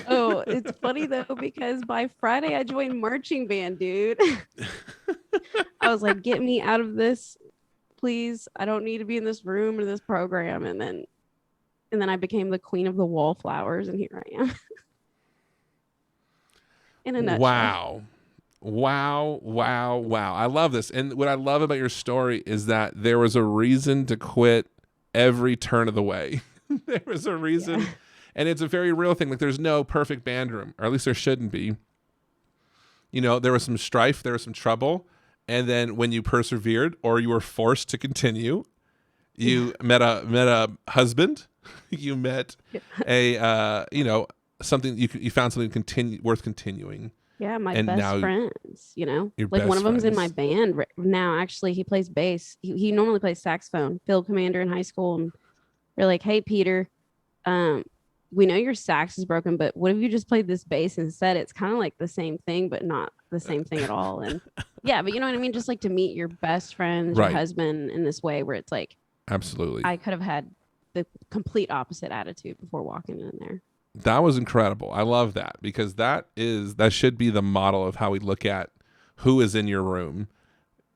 B: Oh, it's funny though, because by Friday I joined marching band, dude. I was like, get me out of this, please. I don't need to be in this room or this program. And then I became the queen of the wallflowers, and here I am. In a nutshell.
A: Wow. I love this. And what I love about your story is that there was a reason to quit every turn of the way. There was a reason. Yeah. And it's a very real thing. Like there's no perfect band room, or at least there shouldn't be. You know, there was some strife, there was some trouble. And then when you persevered or you were forced to continue, you met a husband, you met a, something you found something worth continuing.
B: Yeah, my best friends, like one of them's in my band now. Actually, he plays bass. He normally plays saxophone, field commander in high school. And they're like, hey, Peter, we know your sax is broken, but what if you just played this bass instead? It's kind of like the same thing, but not the same thing at all. And yeah, but you know what I mean? Just like to meet your best friend, your husband in this way where it's like,
A: absolutely.
B: I could have had the complete opposite attitude before walking in there.
A: That was incredible. I love that because that should be the model of how we look at who is in your room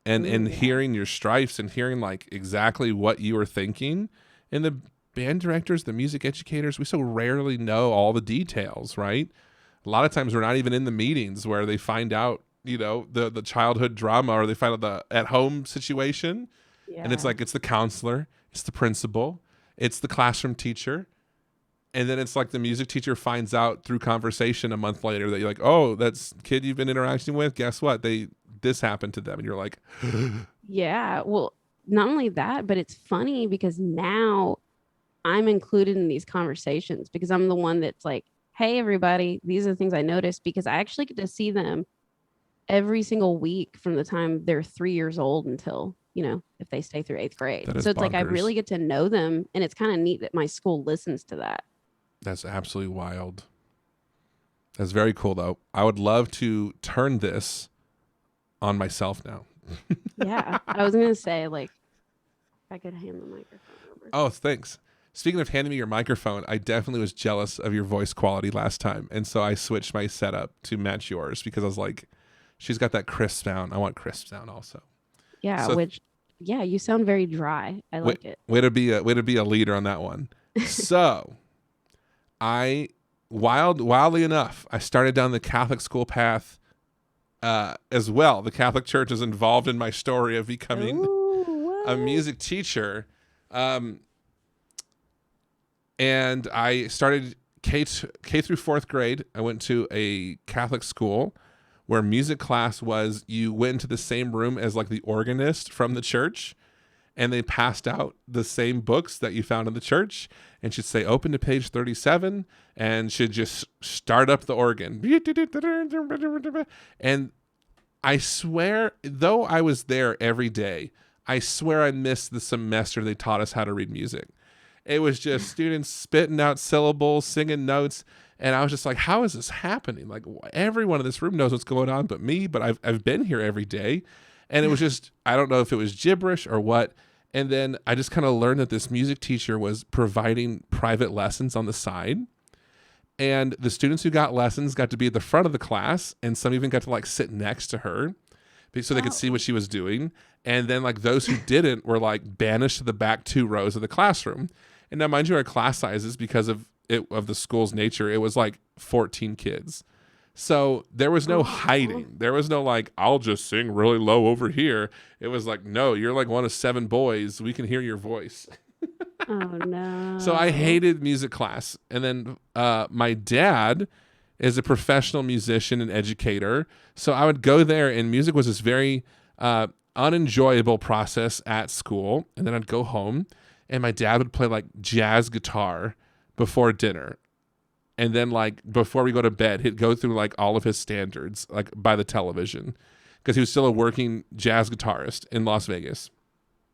A: and hearing your strifes and hearing like exactly what you were thinking. And the band directors, the music educators, we so rarely know all the details, right? A lot of times we're not even in the meetings where they find out, the childhood drama, or they find out the at-home situation. Yeah. And it's like, it's the counselor, it's the principal, it's the classroom teacher. And then it's like the music teacher finds out through conversation a month later that you're like, oh, that's kid you've been interacting with. Guess what? This happened to them. And you're like,
B: yeah, well, not only that, but it's funny because now I'm included in these conversations because I'm the one that's like, hey, everybody, these are the things I noticed, because I actually get to see them every single week from the time they're 3 years old until, if they stay through 8th grade. So it's bonkers. Like I really get to know them. And it's kind of neat that my school listens to that.
A: That's absolutely wild. That's very cool, though. I would love to turn this on myself now.
B: Yeah. I was going to say, like, if I could hand the microphone over.
A: Oh, thanks. Speaking of handing me your microphone, I definitely was jealous of your voice quality last time. And so I switched my setup to match yours because I was like, she's got that crisp sound. I want crisp sound also.
B: Yeah, so, you sound very dry. I like it.
A: Way to be a leader on that one. So wildly enough, I started down the Catholic school path as well. The Catholic Church is involved in my story of becoming a music teacher. And I started K through 4th grade. I went to a Catholic school where music class was, you went into the same room as like the organist from the church. and they passed out the same books that you found in the church, and she'd say, open to page 37, and she'd just start up the organ. And I swear, though I was there every day, I swear I missed the semester they taught us how to read music. It was just students spitting out syllables, singing notes. And I was just like, how is this happening? Like, everyone in this room knows what's going on but me, but I've been here every day. And it was just, I don't know if it was gibberish or what. And then I just kind of learned that this music teacher was providing private lessons on the side. And the students who got lessons got to be at the front of the class. And some even got to like sit next to her so they could see what she was doing. And then like those who didn't were like banished to the back 2 rows of the classroom. And now, mind you, our class sizes, because of the school's nature, it was like 14 kids. So there was no hiding. There was no like, I'll just sing really low over here. It was like, no, you're like one of 7 boys. We can hear your voice.
B: Oh, no.
A: So I hated music class. And then my dad is a professional musician and educator. So I would go there, and music was this very unenjoyable process at school. And then I'd go home, and my dad would play like jazz guitar before dinner. And then like before we go to bed, he'd go through like all of his standards, like by the television, because he was still a working jazz guitarist in Las Vegas.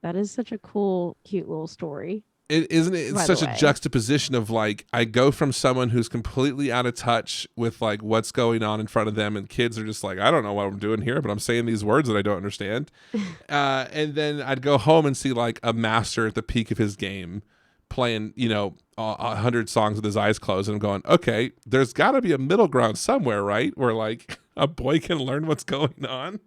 B: That is such a cool, cute little story.
A: Isn't it? It's such a juxtaposition of like, I go from someone who's completely out of touch with like what's going on in front of them, and kids are just like, I don't know what I'm doing here, but I'm saying these words that I don't understand. And then I'd go home and see like a master at the peak of his game playing, 100 songs with his eyes closed, and I'm going, okay, there's got to be a middle ground somewhere, right? Where like a boy can learn what's going on.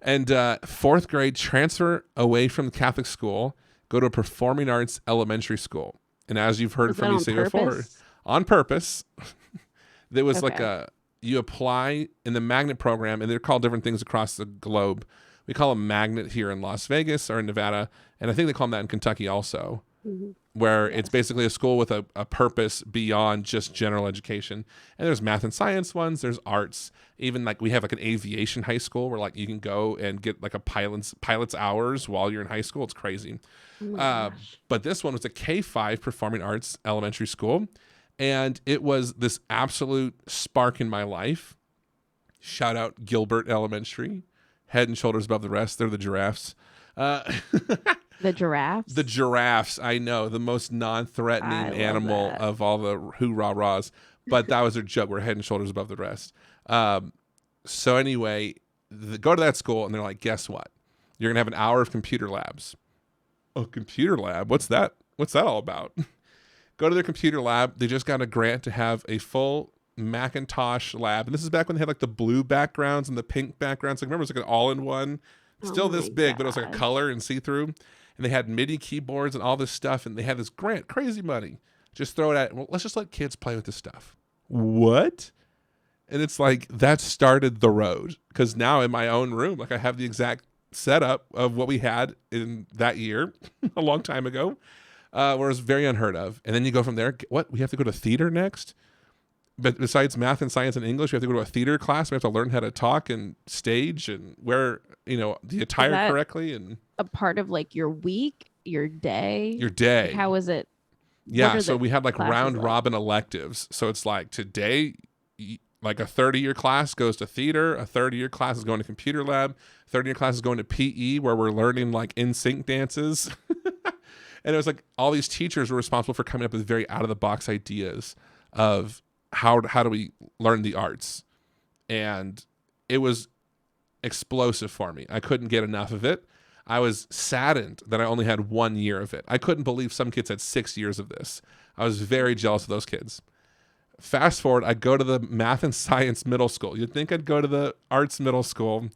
A: And 4th grade, transfer away from the Catholic school, go to a performing arts elementary school. And as you've heard from me say before, on purpose, there was like you apply in the magnet program, and they're called different things across the globe. We call them magnet here in Las Vegas or in Nevada, and I think they call them that in Kentucky also, where it's basically a school with a purpose beyond just general education. And there's math and science ones, there's arts, even like we have like an aviation high school where like you can go and get like a pilot's hours while you're in high school. It's crazy. But this one was a K-5 performing arts elementary school, and it was this absolute spark in my life. Shout out Gilbert Elementary, head and shoulders above the rest. They're the giraffes.
B: The giraffes?
A: The giraffes, I know, the most non-threatening animal of all the hoo-rah-rahs. But that was their joke. We're head and shoulders above the rest. So anyway, go to that school, and they're like, guess what? You're going to have an hour of computer labs. A computer lab? What's that? What's that all about? Go to their computer lab. They just got a grant to have a full Macintosh lab. And this is back when they had like the blue backgrounds and the pink backgrounds. Like, remember, it was like an all-in-one. Still this big, but it was like a color and see-through. And they had MIDI keyboards and all this stuff. And they had this grant, crazy money. Just throw it at, well, let's just let kids play with this stuff. What? And it's like, that started the road. Because now in my own room, like I have the exact setup of what we had in that year, a long time ago, where it was very unheard of. And then you go from there, what? We have to go to theater next? But besides math and science and English, we have to go to a theater class. We have to learn how to talk and stage and wear, the attire correctly. And
B: a part of like your week, your day.
A: Like,
B: how is it?
A: Yeah. So we had like round robin electives. So it's like today, like a 30-year class goes to theater. A 30-year class is going to computer lab. 30-year class is going to PE, where we're learning like in-sync dances. And it was like all these teachers were responsible for coming up with very out-of-the-box ideas of how do we learn the arts. And it was explosive for me. I couldn't get enough of it. I was saddened that I only had 1 year of it. I couldn't believe some kids had 6 years of this. I was very jealous of those kids. Fast forward, I go to the math and science middle school. You'd think I'd go to the arts middle school.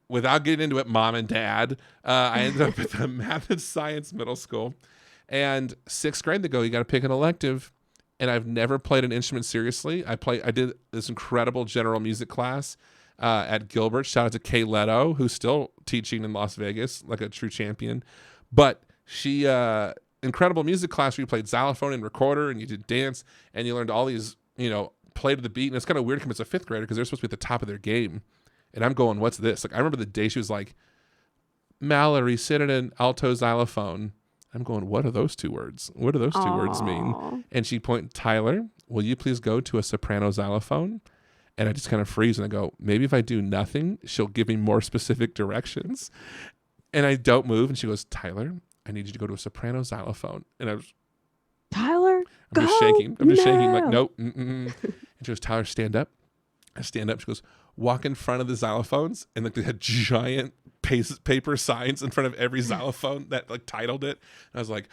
A: Without getting into it, mom and dad, I ended up at the math and science middle school. And 6th grade, they go, you got to pick an elective. And I've never played an instrument seriously. I did this incredible general music class at Gilbert. Shout out to Kay Leto, who's still teaching in Las Vegas, like a true champion. But she, incredible music class where you played xylophone and recorder, and you did dance, and you learned all these, play to the beat. And it's kind of weird because it's a 5th grader because they're supposed to be at the top of their game. And I'm going, what's this? Like, I remember the day she was like, Mallory, sit at an alto xylophone. I'm going, what are those two words? What do those two words mean?
B: Aw.
A: And she pointed, Tyler, will you please go to a soprano xylophone? And I just kind of freeze and I go, maybe if I do nothing, she'll give me more specific directions. And I don't move. And she goes, Tyler, I need you to go to a soprano xylophone. And
B: Tyler,
A: I'm just shaking. I'm just shaking like,
B: no.
A: nope. And she goes, Tyler, stand up. I stand up. She goes, walk in front of the xylophones. And like they had giant paper signs in front of every xylophone that like titled it. And I was like,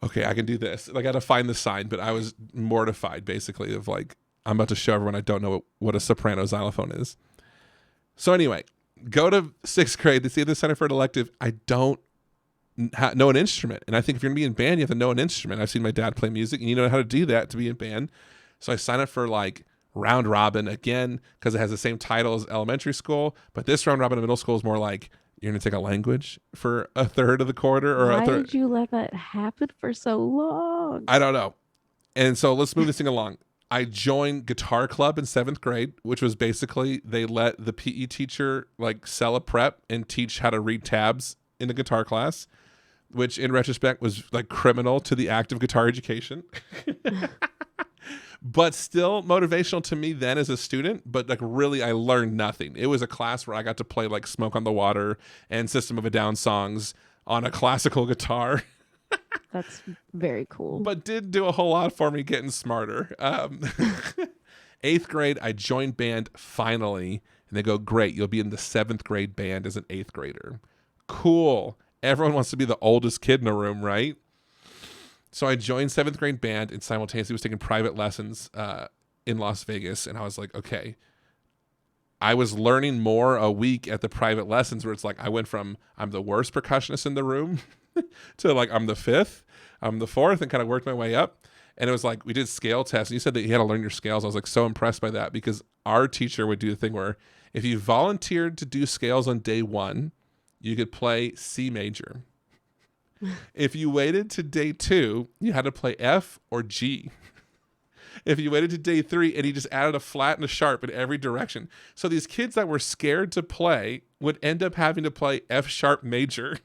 A: okay, I can do this. Like, I got to find the sign, but I was mortified basically of like, I'm about to show everyone I don't know what a soprano xylophone is. So anyway, go to 6th grade. They see the Center for an Elective. I don't know an instrument. And I think if you're going to be in band, you have to know an instrument. I've seen my dad play music and you know how to do that to be in band. So I sign up for like round robin again, because it has the same title as elementary school. But this round robin in middle school is more like, you're going to take a language for a third of the quarter or
B: Why
A: a third.
B: did you let that happen for so long?
A: I don't know. And so let's move this thing along. I joined guitar club in 7th grade, which was basically they let the PE teacher like sell a prep and teach how to read tabs in the guitar class, which in retrospect was like criminal to the act of guitar education. But still motivational to me then as a student. But like really, I learned nothing. It was a class where I got to play like Smoke on the Water and System of a Down songs on a classical guitar.
B: That's very cool.
A: But did do a whole lot for me getting smarter. 8th grade, I joined band finally. And they go, great, you'll be in the 7th grade band as an 8th grader. Cool. Everyone wants to be the oldest kid in the room, right? So I joined 7th grade band and simultaneously was taking private lessons in Las Vegas. And I was like, okay. I was learning more a week at the private lessons where it's like I went from I'm the worst percussionist in the room to like I'm the 5th, I'm the 4th, and kind of worked my way up. And it was like we did scale tests. And you said that you had to learn your scales. I was like so impressed by that because our teacher would do the thing where if you volunteered to do scales on day 1, you could play C major. If you waited to day 2, you had to play F or G. If you waited to day 3, and he just added a flat and a sharp in every direction. So these kids that were scared to play would end up having to play F sharp major.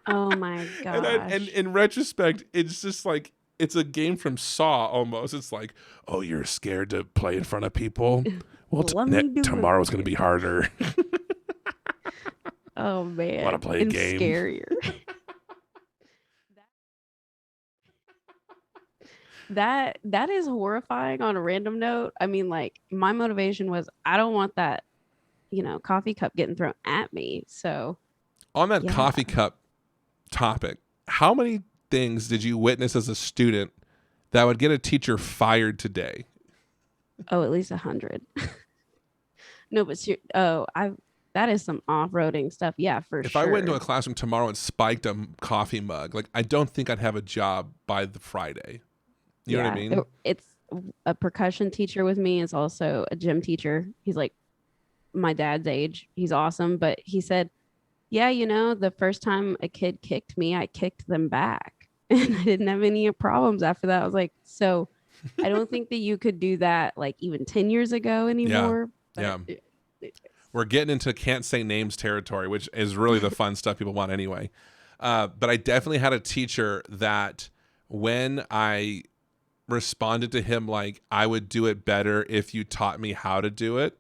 B: Oh my gosh.
A: And in retrospect, it's just like, it's a game from Saw almost. It's like, oh, you're scared to play in front of people? Well, tomorrow's going to be harder.
B: Oh man.
A: Want to play a game?
B: Scarier. That is horrifying on a random note. I mean, like my motivation was I don't want that, coffee cup getting thrown at me. So
A: on that coffee cup topic, how many things did you witness as a student that would get a teacher fired today?
B: Oh, at least 100. No, but that is some off-roading stuff. Yeah, for sure.
A: If I went into a classroom tomorrow and spiked a coffee mug, like I don't think I'd have a job by the Friday. You know what I mean?
B: It's a percussion teacher with me. Is also a gym teacher. He's like my dad's age. He's awesome. But he said, yeah, the first time a kid kicked me, I kicked them back. And I didn't have any problems after that. I was like, so I don't think that you could do that like even 10 years ago anymore.
A: Yeah. We're getting into can't say names territory, which is really the fun stuff people want anyway. But I definitely had a teacher that when I responded to him like I would do it better if you taught me how to do it,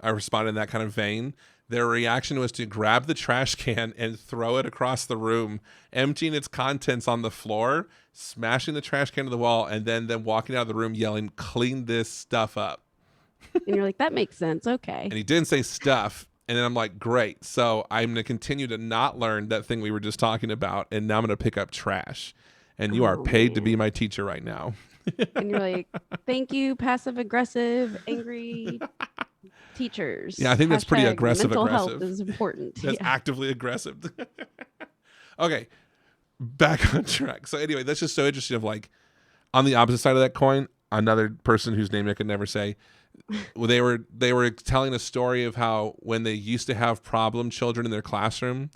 A: I responded in that kind of vein. Their reaction was to grab the trash can and throw it across the room, emptying its contents on the floor, smashing the trash can to the wall, and then walking out of the room yelling, clean this stuff up.
B: And you're like, that makes sense. Okay.
A: And he didn't say stuff. And then I'm like, great. So I'm going to continue to not learn that thing we were just talking about. And now I'm going to pick up trash. And you are paid to be my teacher right now.
B: And you're like, thank you, passive aggressive, angry teachers.
A: Yeah, I think that's pretty aggressive.
B: Mental health is important.
A: That's actively aggressive. Okay, back on track. So anyway, that's just so interesting of like, on the opposite side of that coin, another person whose name I could never say, they were telling a story of how when they used to have problem children in their classroom,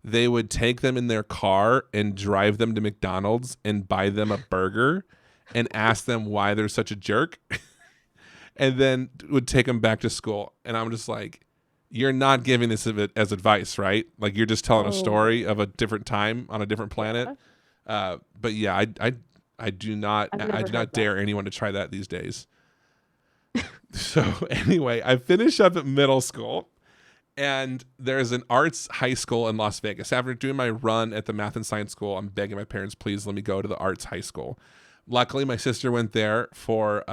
A: they would take them in their car and drive them to McDonald's and buy them a burger and ask them why they're such a jerk and then would take them back to school. And I'm just like, you're not giving this as advice, right? Like you're just telling a
B: Oh,
A: story of a different time on a different planet.
B: yeah.
A: But yeah, I do not
B: I've
A: I
B: never
A: do
B: heard
A: not
B: that.
A: dare anyone to try that these days. So anyway, I finished up at middle school, and there's an arts high school in Las Vegas. After doing my run at the math and science school, I'm begging my parents, please let me go to the arts high school. Luckily, my sister went there for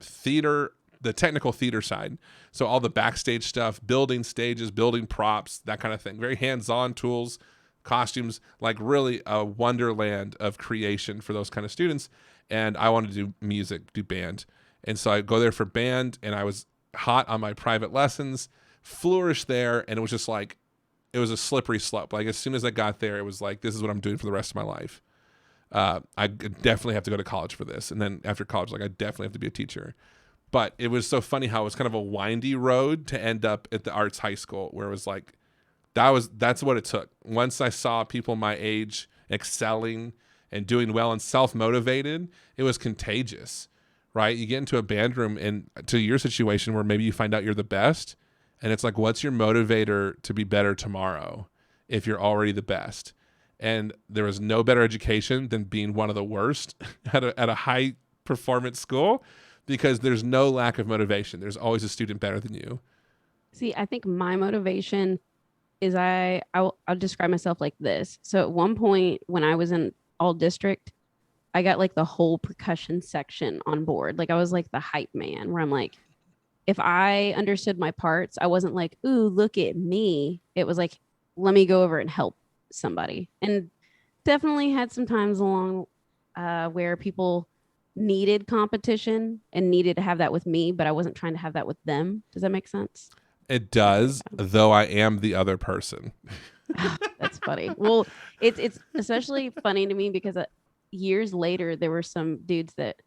A: theater, the technical theater side. So all the backstage stuff, building stages, building props, that kind of thing. Very hands-on tools, costumes, like really a wonderland of creation for those kind of students. And I wanted to do music, do band. And so I go there for band, and I was hot on my private lessons, flourished there, and it was just like it was a slippery slope. Like as soon as I got there, it was like, this is what I'm doing for the rest of my life. I definitely have to go to college for this. And then after college, like I definitely have to be a teacher. But it was so funny how it was kind of a windy road to end up at the arts high school, where it was like that's what it took. Once I saw people my age excelling and doing well and self-motivated, it was contagious, right? You get into a band room, and to your situation where maybe you find out you're the best, and it's like, what's your motivator to be better tomorrow if you're already the best? And there was no better education than being one of the worst at a high performance school, because there's no lack of motivation. There's always a student better than you.
B: See, I think my motivation is I'll describe myself like this. So at one point when I was in all district, I got like the whole percussion section on board. Like I was like the hype man where I'm like, if I understood my parts, I wasn't like, ooh, look at me. It was like, let me go over and help somebody. And definitely had some times along where people needed competition and needed to have that with me, but I wasn't trying to have that with them. Does that make sense?
A: It
B: Okay.
A: does, though I am the other person.
B: That's funny. Well, it's especially funny to me because years later there were some dudes that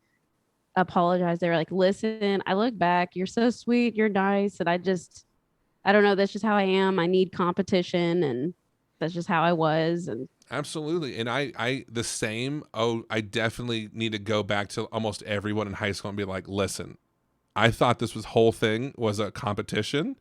B: apologized. They were like, "Listen, I look back. You're so sweet. You're nice, and I don't know. That's just how I am. I need competition, and that's just how I was." And
A: Absolutely. And I the same. Oh, I definitely need to go back to almost everyone in high school and be like, listen, I thought this whole thing was a competition.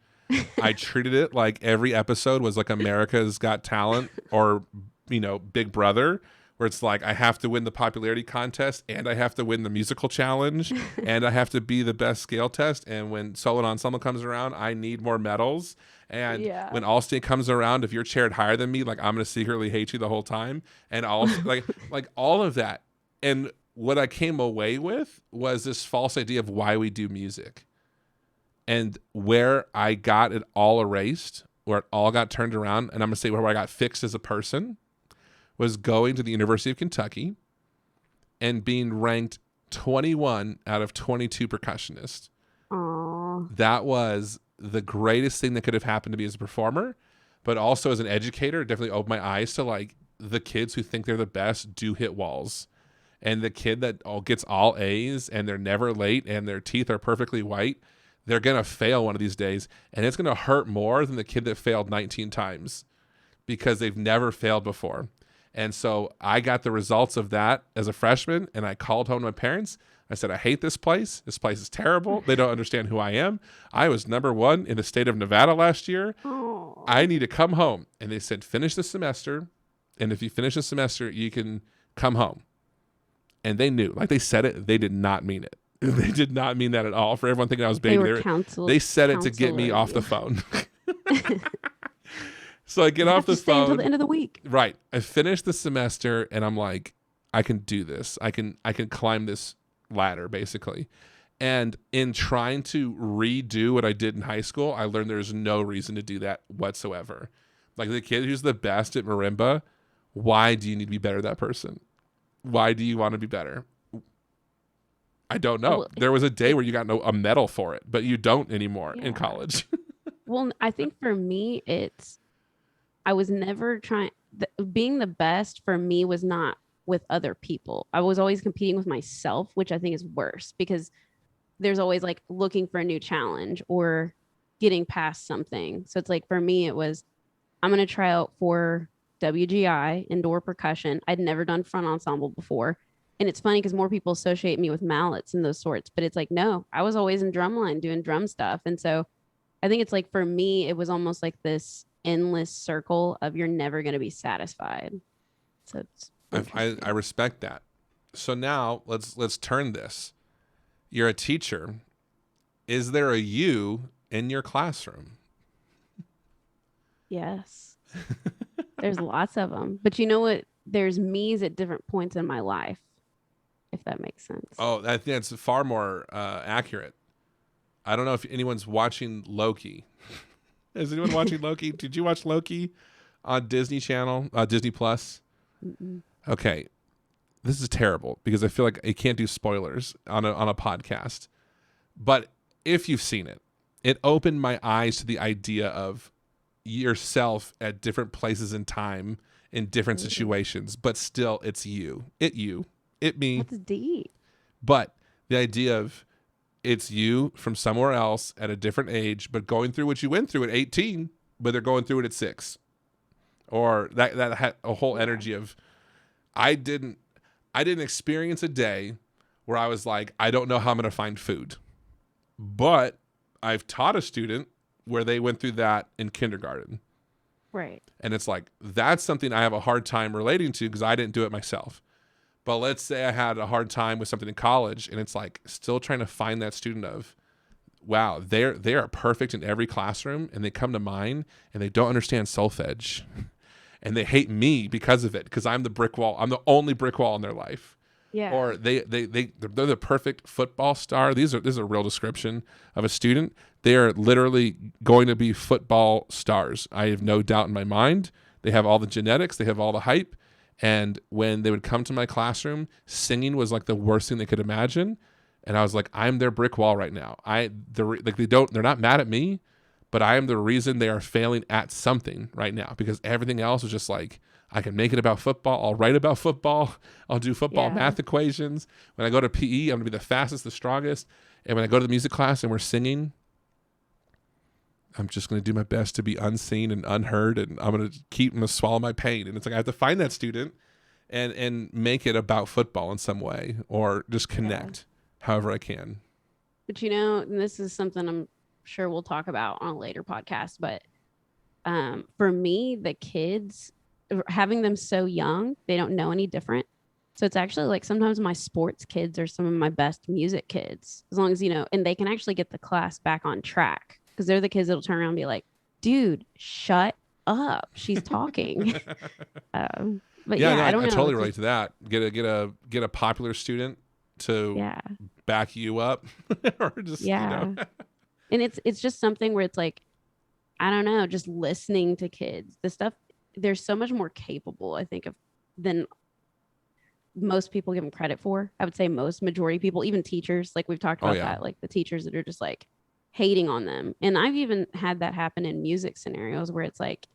A: I treated it like every episode was like America's Got Talent or, Big Brother, where it's like I have to win the popularity contest, and I have to win the musical challenge, and I have to be the best scale test. And when solo and ensemble comes around, I need more medals. And
B: yeah.
A: when all state comes around, if you're chaired higher than me, like I'm gonna secretly hate you the whole time. And all like all of that. And what I came away with was this false idea of why we do music. And where I got it all erased, where it all got turned around, and I'm gonna say where I got fixed as a person, was going to the University of Kentucky and being ranked 21 out of 22 percussionists.
B: Oh,
A: That was the greatest thing that could have happened to me as a performer, but also as an educator. It definitely opened my eyes to like the kids who think they're the best do hit walls, and the kid that gets all A's and they're never late and their teeth are perfectly white, they're gonna fail one of these days, and it's gonna hurt more than the kid that failed 19 times because they've never failed before. And so I got the results of that as a freshman, and I called home to my parents. I said, I hate this place. This place is terrible. They don't understand who I am. I was number one in the state of Nevada last year. I
B: oh.
A: need to come home. And they said, finish the semester. And if you finish the semester, you can come home. And they knew, like they said it, they did not mean it. They did not mean that at all. For everyone thinking I was
B: They
A: being
B: were
A: there, they said it to get me
B: counseling
A: off the
B: you.
A: phone. So I get
B: You
A: off
B: have to
A: the
B: stay until the
A: phone.
B: end of the week.
A: Right. I finished the semester, and I'm like, I can do this. I can climb this ladder basically. And in trying to redo what I did in high school, I learned there's no reason to do that whatsoever. Like the kid who's the best at marimba, why do you need to be better than that person? Why do you want to be better? I don't know.
B: Well,
A: There was a day
B: it
A: where you got a medal for it, but you don't anymore in
B: yeah.
A: college.
B: Well, I think for me, I was never trying, being the best for me was not with other people. I was always competing with myself, which I think is worse because there's always like looking for a new challenge or getting past something. So it's like for me, it was, I'm going to try out for WGI, indoor percussion. I'd never done front ensemble before. And it's funny because more people associate me with mallets and those sorts, but it's like, no, I was always in drumline doing drum stuff. And so I think it's like for me, it was almost like this endless circle of you're never going to be satisfied. So it's
A: I
B: interesting.
A: respect that. So now let's turn this. You're a teacher. Is there a you in your classroom?
B: Yes. There's lots of them. But you know what? There's me's at different points in my life, if that makes sense.
A: Oh, I think that's far more accurate. I don't know if anyone's watching Loki. Is anyone watching Loki? Did you watch Loki on Disney Channel, Disney Plus?
B: Mm-mm.
A: Okay, this is terrible because I feel like I can't do spoilers on a podcast. But if you've seen it, it opened my eyes to the idea of yourself at different places in time in different
B: Ooh,
A: situations, but still it's it me.
B: that's deep.
A: But the idea of it's you from somewhere else at a different age, but going through what you went through at 18, but they're going through it at 6. Or that had a whole
B: Yeah.
A: energy of I didn't experience a day where I was like, I don't know how I'm going to find food. But I've taught a student where they went through that in kindergarten.
B: Right.
A: And it's like, that's something I have a hard time relating to because I didn't do it myself. But let's say I had a hard time with something in college and it's like still trying to find that student of, wow, they are perfect in every classroom and they come to mine and they don't understand solfege. And they hate me because of it because I'm the brick wall. I'm the only brick wall in their life.
B: Yeah.
A: Or they're the perfect football star. This is a real description of a student. They are literally going to be football stars. I have no doubt in my mind. They have all the genetics. They have all the hype. And when they would come to my classroom, singing was like the worst thing they could imagine. And I was like, I'm their brick wall right now. They're not mad at me, but I am the reason they are failing at something right now because everything else is just like, I can make it about football. I'll write about football. I'll do football
B: Yeah.
A: math equations. When I go to PE, I'm going to be the fastest, the strongest. And when I go to the music class and we're singing, I'm just going to do my best to be unseen and unheard. And I'm going to swallow my pain. And it's like I have to find that student and make it about football in some way or just
B: Yeah.
A: connect however I can.
B: But you know, and this is something I'm sure we'll talk about on a later podcast, but for me, the kids, having them so young, they don't know any different. So it's actually like sometimes my sports kids are some of my best music kids, as long as, you know, and they can actually get the class back on track because they're the kids that'll turn around and be like, dude, shut up. She's talking. But
A: Yeah,
B: yeah,
A: no,
B: I don't
A: I
B: know.
A: totally
B: It's
A: relate
B: just,
A: to that. Get a popular student to
B: yeah.
A: back you up or just,
B: Yeah. And it's just something where it's like, I don't know, just listening to kids, the stuff, they're so much more capable, I think, of than most people give them credit for. I would say most majority people, even teachers, like we've talked
A: oh
B: about
A: yeah.
B: that, like the teachers that are just like hating on them. And I've even had that happen in music scenarios where it's like,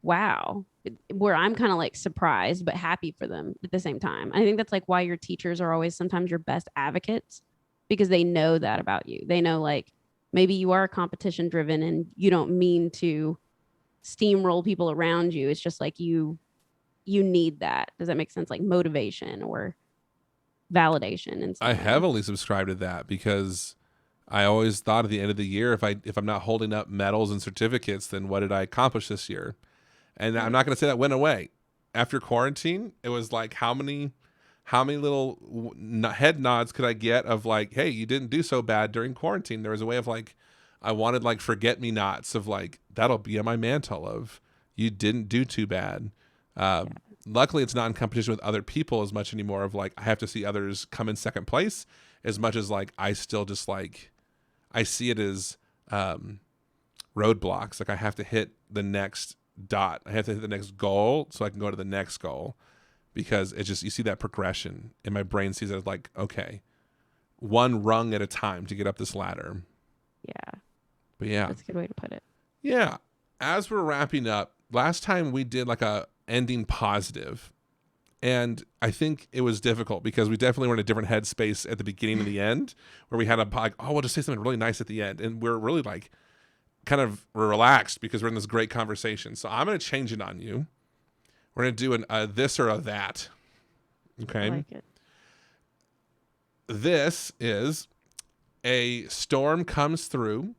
B: wow, where I'm kind of like surprised but happy for them at the same time. I think that's like why your teachers are always sometimes your best advocates because they know that about you. They know like maybe you are competition driven and you don't mean to steamroll people around you. It's just like you need that. Does that make sense? Like motivation or validation in
A: I
B: some way.
A: heavily subscribe to that because I always thought at the end of the year, if I'm not holding up medals and certificates, then what did I accomplish this year? And I'm
B: Right.
A: not going to say that went away after quarantine. It was like how many little head nods could I get of like, hey, you didn't do so bad during quarantine. There was a way of like, I wanted like forget me nots of like that'll be on my mantle of you didn't do too bad.
B: Yeah.
A: Luckily, it's not in competition with other people as much anymore. Of like, I have to see others come in second place as much as like I still just like I see it as roadblocks. Like I have to hit the next dot. I have to hit the next goal so I can go to the next goal because it's just you see that progression and my brain sees it as like okay, one rung at a time to get up this ladder.
B: Yeah.
A: But yeah,
B: That's a good way to put it.
A: yeah. As we're wrapping up, last time we did like a ending positive. And I think it was difficult because we definitely were in a different headspace at the beginning and the end where we had a like, oh, we'll just say something really nice at the end. And we're really like kind of relaxed because we're in this great conversation. So I'm going to change it on you. We're going to do a this or a that.
B: I
A: Okay.
B: like it.
A: This is a storm comes through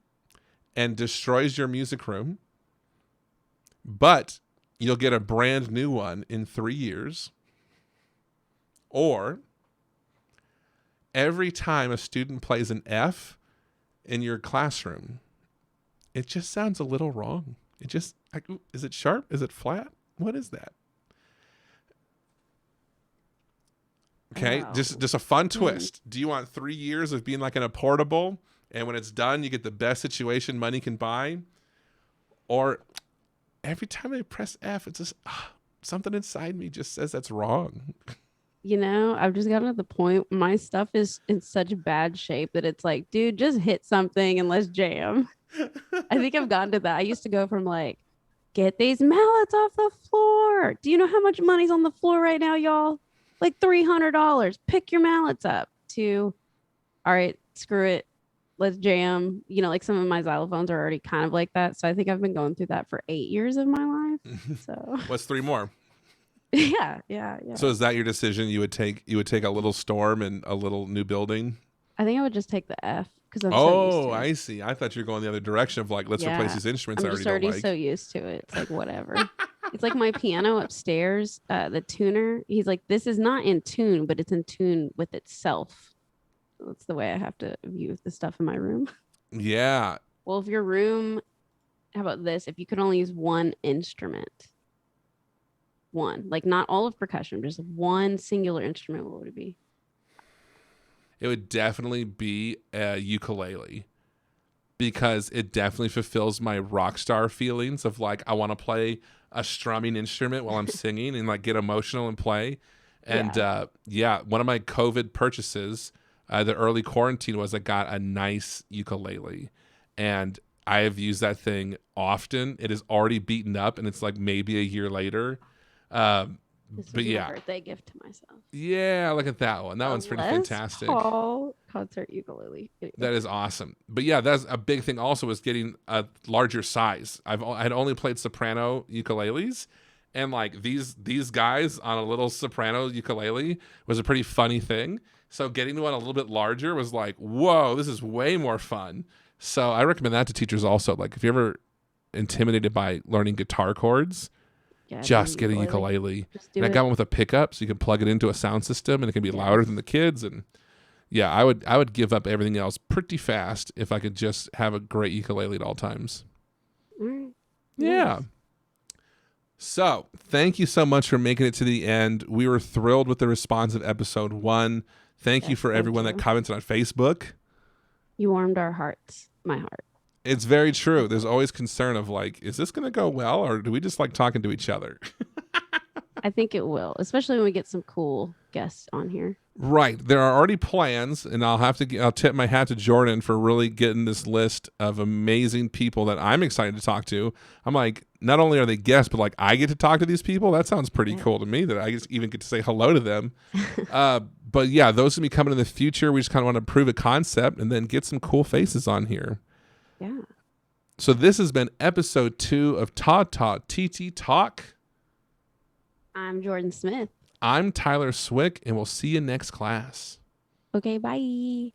A: and destroys your music room, but you'll get a brand new one in 3 years. Or every time a student plays an F in your classroom, it just sounds a little wrong. It just, like, is it sharp? Is it flat? What is that? Okay,
B: Wow.
A: just a fun twist. Do you want 3 years of being like in a portable, and when it's done, you get the best situation money can buy? Or every time I press F, it's just something inside me just says that's wrong.
B: You know, I've just gotten to the point. My stuff is in such bad shape that it's like, dude, just hit something and let's jam. I think I've gotten to that. I used to go from like, get these mallets off the floor. Do you know how much money's on the floor right now, y'all? Like $300. Pick your mallets up. To, all right, screw it. Let's jam. You know, like some of my xylophones are already kind of like that. So I think I've been going through that for 8 years of my life. So
A: What's 3 more?
B: yeah.
A: So is that your decision? You would take a little storm and a little new building?
B: I think I would just take the F because I'm so used to it.
A: I see. I thought you were going the other direction of like, let's replace these instruments
B: I'm
A: I
B: just
A: already
B: already
A: don't like.
B: so used to it. It's like whatever. It's like my piano upstairs, the tuner. He's like, this is not in tune, but it's in tune with itself. That's the way I have to view the stuff in my room.
A: Yeah.
B: Well, if your room, how about this? If you could only use one instrument, one, like not all of percussion, just one singular instrument, what would it be?
A: It would definitely be a ukulele, because it definitely fulfills my rock star feelings of like, I want to play a strumming instrument while I'm singing and like get emotional and play. And one of my COVID purchases, the early quarantine, was I got a nice ukulele, and I have used that thing often. It is already beaten up, and it's like maybe a year later.
B: This
A: But
B: was
A: yeah,
B: my birthday gift to myself.
A: yeah, look at that one. That one's pretty fantastic.
B: Paul concert ukulele.
A: That is awesome. But yeah, that's a big thing also, was getting a larger size. I'd only played soprano ukuleles, and like these guys on a little soprano ukulele was a pretty funny thing. So getting one a little bit larger was like, whoa, this is way more fun. So I recommend that to teachers also. Like if you're ever intimidated by learning guitar chords, just get a ukulele. And I got one with a pickup, so you can plug it into a sound system and it can be louder than the kids. And yeah, I would give up everything else pretty fast if I could just have a great ukulele at all times. Yeah. So thank you so much for making it to the end. We were thrilled with the response of episode 1. Thank you for everyone that commented on Facebook. You warmed our hearts, my heart. It's very true. There's always concern of like, is this going to go well, or do we just like talking to each other? I think it will, especially when we get some cool guests on here. Right. There are already plans, and I'll tip my hat to Jordan for really getting this list of amazing people that I'm excited to talk to. I'm like, not only are they guests, but like I get to talk to these people. That sounds pretty cool to me, that I just even get to say hello to them. But yeah, those will be coming in the future. We just kind of want to prove a concept and then get some cool faces on here. Yeah. So this has been episode 2 of Ta Titi Talk. I'm Jordan Smith. I'm Tyler Swick, and we'll see you next class. Okay, bye.